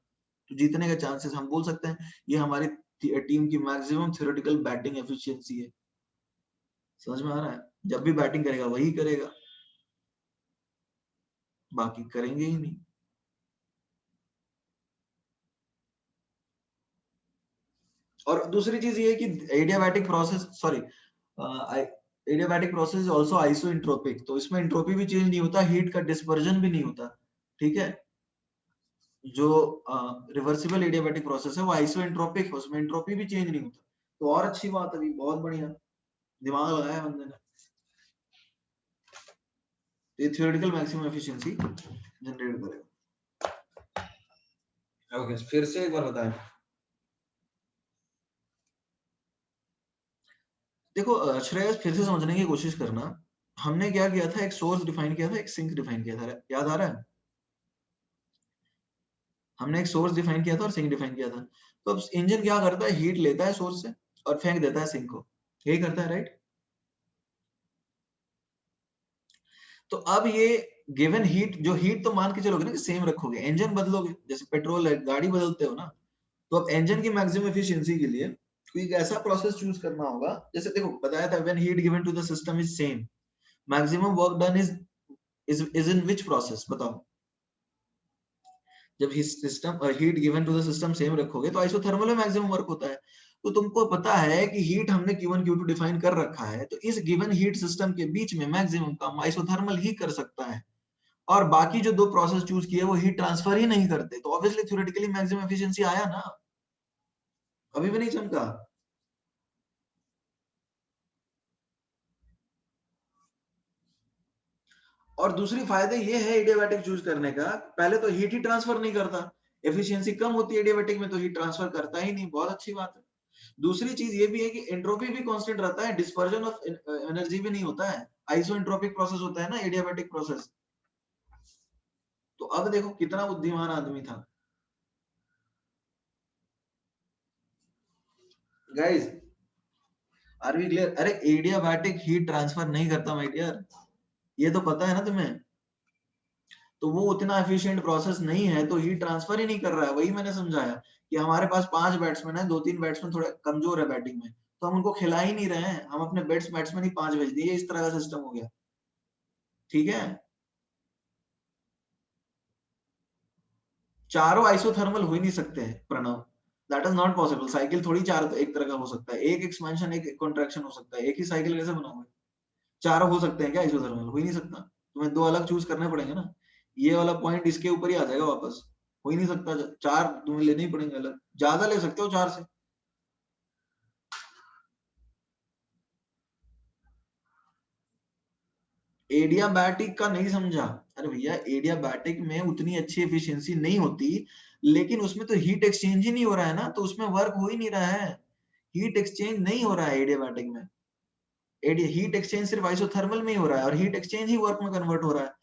तो जीतने के चांसेस हम बोल सकते हैं ये हमारी टीम की मैक्सिमम थ्योरेटिकल बैटिंग एफिशिएंसी है. समझ में आ रहा है? जब भी बैटिंग करेगा वही करेगा, बाकी करेंगे ही नहीं। और दूसरी चीज ये है कि adiabatic process, sorry, adiabatic process is also isentropic, तो इसमें एंट्रोपी भी चेंज नहीं होता, हीट का डिस्पर्जन भी नहीं होता, ठीक है। जो रिवर्सिबल एडियाबैटिक प्रोसेस है वो आइसोएंट्रोपिक है, उसमें एंट्रोपी भी चेंज नहीं होता। तो और अच्छी बात है, बहुत बढ़िया, दिमाग लगाया बंदे ने। ये थ्योरेटिकल मैक्सिमम एफिशिएंसी जनरेट करेगा। ओके, फिर से एक बार बताएं। देखो श्रेयस, फिर से समझने की कोशिश करना। हमने क्या किया था, एक सोर्स डिफाइन किया था, एक सिंक डिफाइन किया था, याद आ रहा है? हमने एक सोर्स डिफाइन किया था और सिंक डिफाइन किया था। तो अब इंजन क्या करता है, हीट लेता है सोर्स से और फेंक देता है सिंक को, यही करता है, राइट? तो अब ये गिवन हीट, जो हीट तो मान के चलोगे ना कि सेम रखोगे, इंजन बदलोगे, जैसे पेट्रोल है, गाड़ी बदलते हो ना। तो अब इंजन की मैक्सिमम एफिशिएंसी के लिए कोई एक ऐसा प्रोसेस चूज करना होगा, जैसे देखो बताया था, when heat given to the system is same, maximum work done is in which process, बताओ। जब system heat given to the system same रखोगे तो आइसोथर्मल में मैक्सिमम वर्क होता है। तो तुमको पता है कि हीट हमने Q1 Q2 डिफाइन कर रखा है, तो इस गिवन हीट सिस्टम के बीच में मैक्सिमम काम आइसोथर्मल ही कर सकता है। और बाकी जो दो प्रोसेस चूज किए वो हीट ट्रांसफर ही नहीं करते, तो ऑब्वियसली थ्योरेटिकली मैक्सिमम एफिशिएंसी आया ना। अभी भी नहीं चमका? और दूसरी फायदे ये है एडियाबैटिक चूज करने का, पहले तो हीट ही ट्रांसफर नहीं करता, एफिशिएंसी कम होती है एडियाबैटिक में, तो हीट ट्रांसफर करता ही नहीं, बहुत अच्छी बात है। दूसरी चीज ये भी है कि एंट्रोपी भी कांस्टेंट रहता है, डिस्पर्जन ऑफ एनर्जी भी नहीं होता है, आइसोएंट्रोपिक प्रोसेस होता है ना एडियाबैटिक प्रोसेस। तो अब देखो कितना बुद्धिमान आदमी था गाइस, आर वी क्लियर? अरे एडियाबैटिक हीट ट्रांसफर नहीं करता माय डियर, ये तो पता है ना तुम्हें। तो वो उतना एफिशिएंट प्रोसेस नहीं है, तो हीट ट्रांसफर ही नहीं कर रहा है, वही मैंने समझाया कि हमारे पास 5 बैट्समैन है, 2-3 बैट्समैन थोड़े कमजोर है बैटिंग में, तो हम उनको खिला ही नहीं रहे हैं, हम अपने बैट्समैन ही 5 भेज दिए, इस तरह का सिस्टम हो गया, ठीक है। चारों आइसोथर्मल हो ही नहीं सकते हैं Pranav, that is not possible, cycle थोड़ी चार एक तरह का हो सकता है, एक एक्सपेंशन एक कॉन्ट्रैक्शन हो सकता है, एक ही साइकिल कैसे बनाओगे? चारों हो सकते हैं क्या आइसोथर्मल? हो ही नहीं सकता, तुम्हें दो अलग चूज करने पड़ेंगे ना, ये वाला पॉइंट इसके ऊपर ही आ जाएगा वापस, हो ही नहीं सकता, चार तुम्हें लेने ही पड़ेंगे अलग, ज्यादा ले सकते हो चार से। एडियाबैटिक का नहीं समझा? अरे भैया एडियाबैटिक में उतनी अच्छी एफिशिएंसी नहीं होती, लेकिन उसमें तो हीट एक्सचेंज ही नहीं हो रहा है ना, तो उसमें वर्क हो ही नहीं रहा है, हीट एक्सचेंज नहीं हो रहा है एडियाबैटिक में, हीट एक्सचेंज सिर्फ आइसोथर्मल में ही हो रहा है, और हीट एक्सचेंज ही वर्क में कन्वर्ट हो रहा है।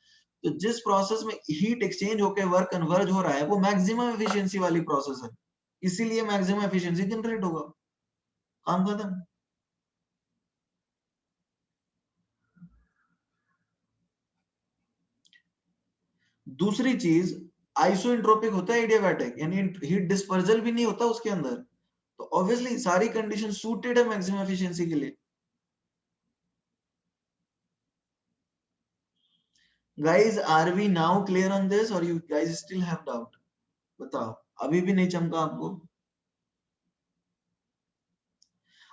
तो जिस प्रोसेस में हीट एक्सचेंज होकर वर्क कन्वर्ज हो रहा है वो मैक्सिमम एफिशिएंसी वाली प्रोसेस है, इसीलिए मैक्सिमम एफिशिएंसी जनरेट होगा, काम खत्म। दूसरी चीज, आइसोएंट्रोपिक होता है एडियाबैटिक, यानी हीट डिस्पर्जल भी नहीं होता उसके अंदर, तो ऑब्वियसली सारी कंडीशन सूटेड है मैक्सिमम एफिशिएंसी के लिए। Guys are we now clear on this or you guys still have doubt? बताओ, अभी भी नहीं चमका आपको?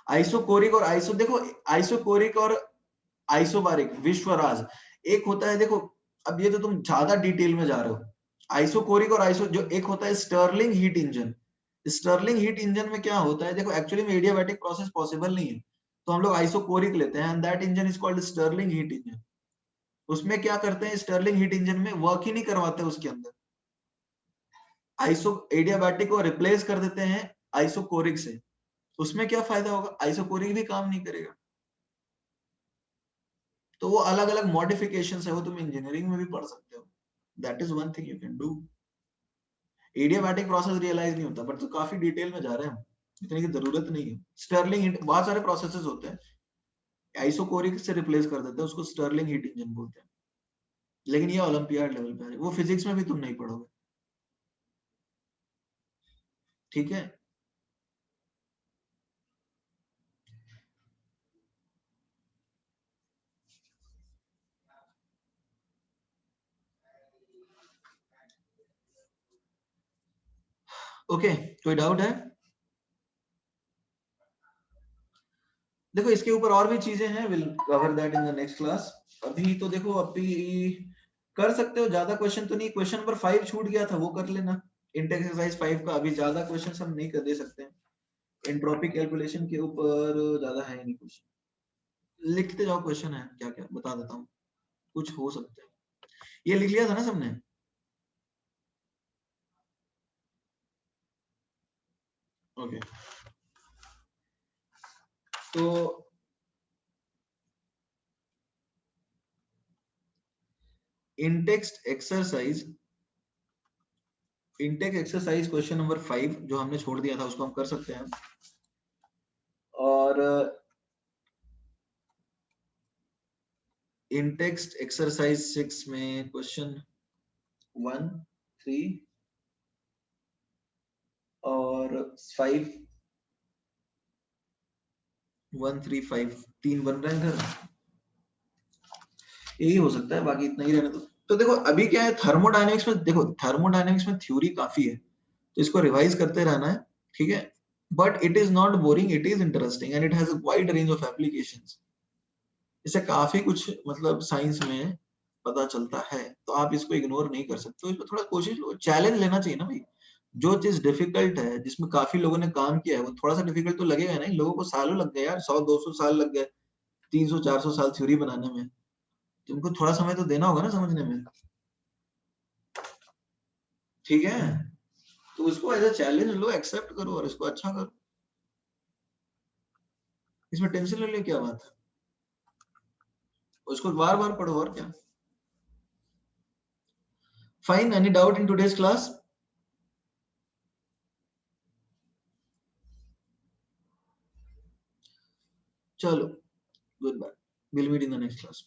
आइसोकोरिक और आइसो, देखो आइसोकोरिक और आइसोबारिक, विश्वराज, एक होता है, देखो अब ये तो तुम ज्यादा डिटेल में जा रहे हो, आइसोकोरिक और आइसो, जो एक होता है Stirling heat engine, Stirling heat engine में क्या होता है, देखो एक्चुअली में एडियाबैटिक प्रोसेस पॉसिबल नहीं है, तो हम लोग आइसोकोरिक लेते हैं, and that engine is called Stirling heat engine. उसमें क्या करते हैं, स्टर्लिंग हीट इंजन में वर्क ही नहीं करवाते उसके अंदर, आइसो एडियाबैटिक को रिप्लेस कर देते हैं आइसोकोरिक से। उसमें क्या फायदा होगा, आइसोकोरिक भी काम नहीं करेगा, तो वो अलग अलग मॉडिफिकेशन है, वो तुम इंजीनियरिंग में भी पढ़ सकते हो, that is one thing you can do. Adiabatic process realise नहीं होता, बट तो काफी डिटेल में जा रहे हैं हम, इतने की जरूरत नहीं है। स्टर्लिंग बहुत सारे प्रोसेसेस होते हैं, आइसोकोरिक से रिप्लेस कर देते हैं उसको, स्टर्लिंग हीट इंजन बोलते हैं, लेकिन ये ओलंपियाड लेवल पे है, वो फिजिक्स में भी तुम नहीं पढ़ोगे, ठीक है। ओके, कोई डाउट है? देखो इसके ऊपर और भी चीजें हैं, will cover that in the next class. अभी तो देखो, अभी कर सकते हो, ज्यादा क्वेश्चन तो नहीं, क्वेश्चन नंबर 5 छूट गया था, वो कर लेना, इंटेक्स एक्सरसाइज 5 का। अभी ज्यादा क्वेश्चन हम नहीं कर दे सकते हैं, एंट्रोपी कैलकुलेशन के ऊपर ज्यादा है नहीं क्वेश्चन। लिखते जाओ, क्वेश्चन है क्या क्या बता देता हूँ, कुछ हो सकते हैं। ये लिख लिया था ना सबने? ओके, तो Intex exercise, Intex exercise question number 5 जो हमने छोड़ दिया था उसको हम कर सकते हैं। और इंटेक्स एक्सरसाइज 6 में क्वेश्चन 1, 3 और 5, 1, 3, 5 तीन बन रहे हैं घर, यही हो सकता है, बाकी इतना ही रहने दो। तो देखो अभी क्या है, थर्मोडायनेमिक्स में, देखो थर्मोडायनेमिक्स में थ्योरी काफी है, तो इसको रिवाइज करते रहना है, ठीक है। But it is not boring, it is interesting and it has a wide range of applications. इससे काफी कुछ मतलब साइंस में पता चलता है, तो आप इसको इग्नोर नहीं कर सकते हो, इसमें थोड़ा कोशिश लो, चैलेंज लेना चाहिए ना भाई। जो चीज डिफिकल्ट है, जिसमें काफी लोगों ने काम किया है, वो थोड़ा सा डिफिकल्ट तो लगेगा ना। इन लोगों को सालों लग गए यार, 100-200 साल लग गए, 300-400 साल थ्योरी बनाने में, तुमको थोड़ा समय तो देना होगा ना समझने में, ठीक है। तो उसको एज अ चैलेंज लो, एक्सेप्ट करो और इसको अच्छा करो, इसमें टेंशन लेने की क्या बात है, उसको बार बार पढ़ो और क्या। Fine, any doubt in today's class? चलो, good bye, will meet in the next class.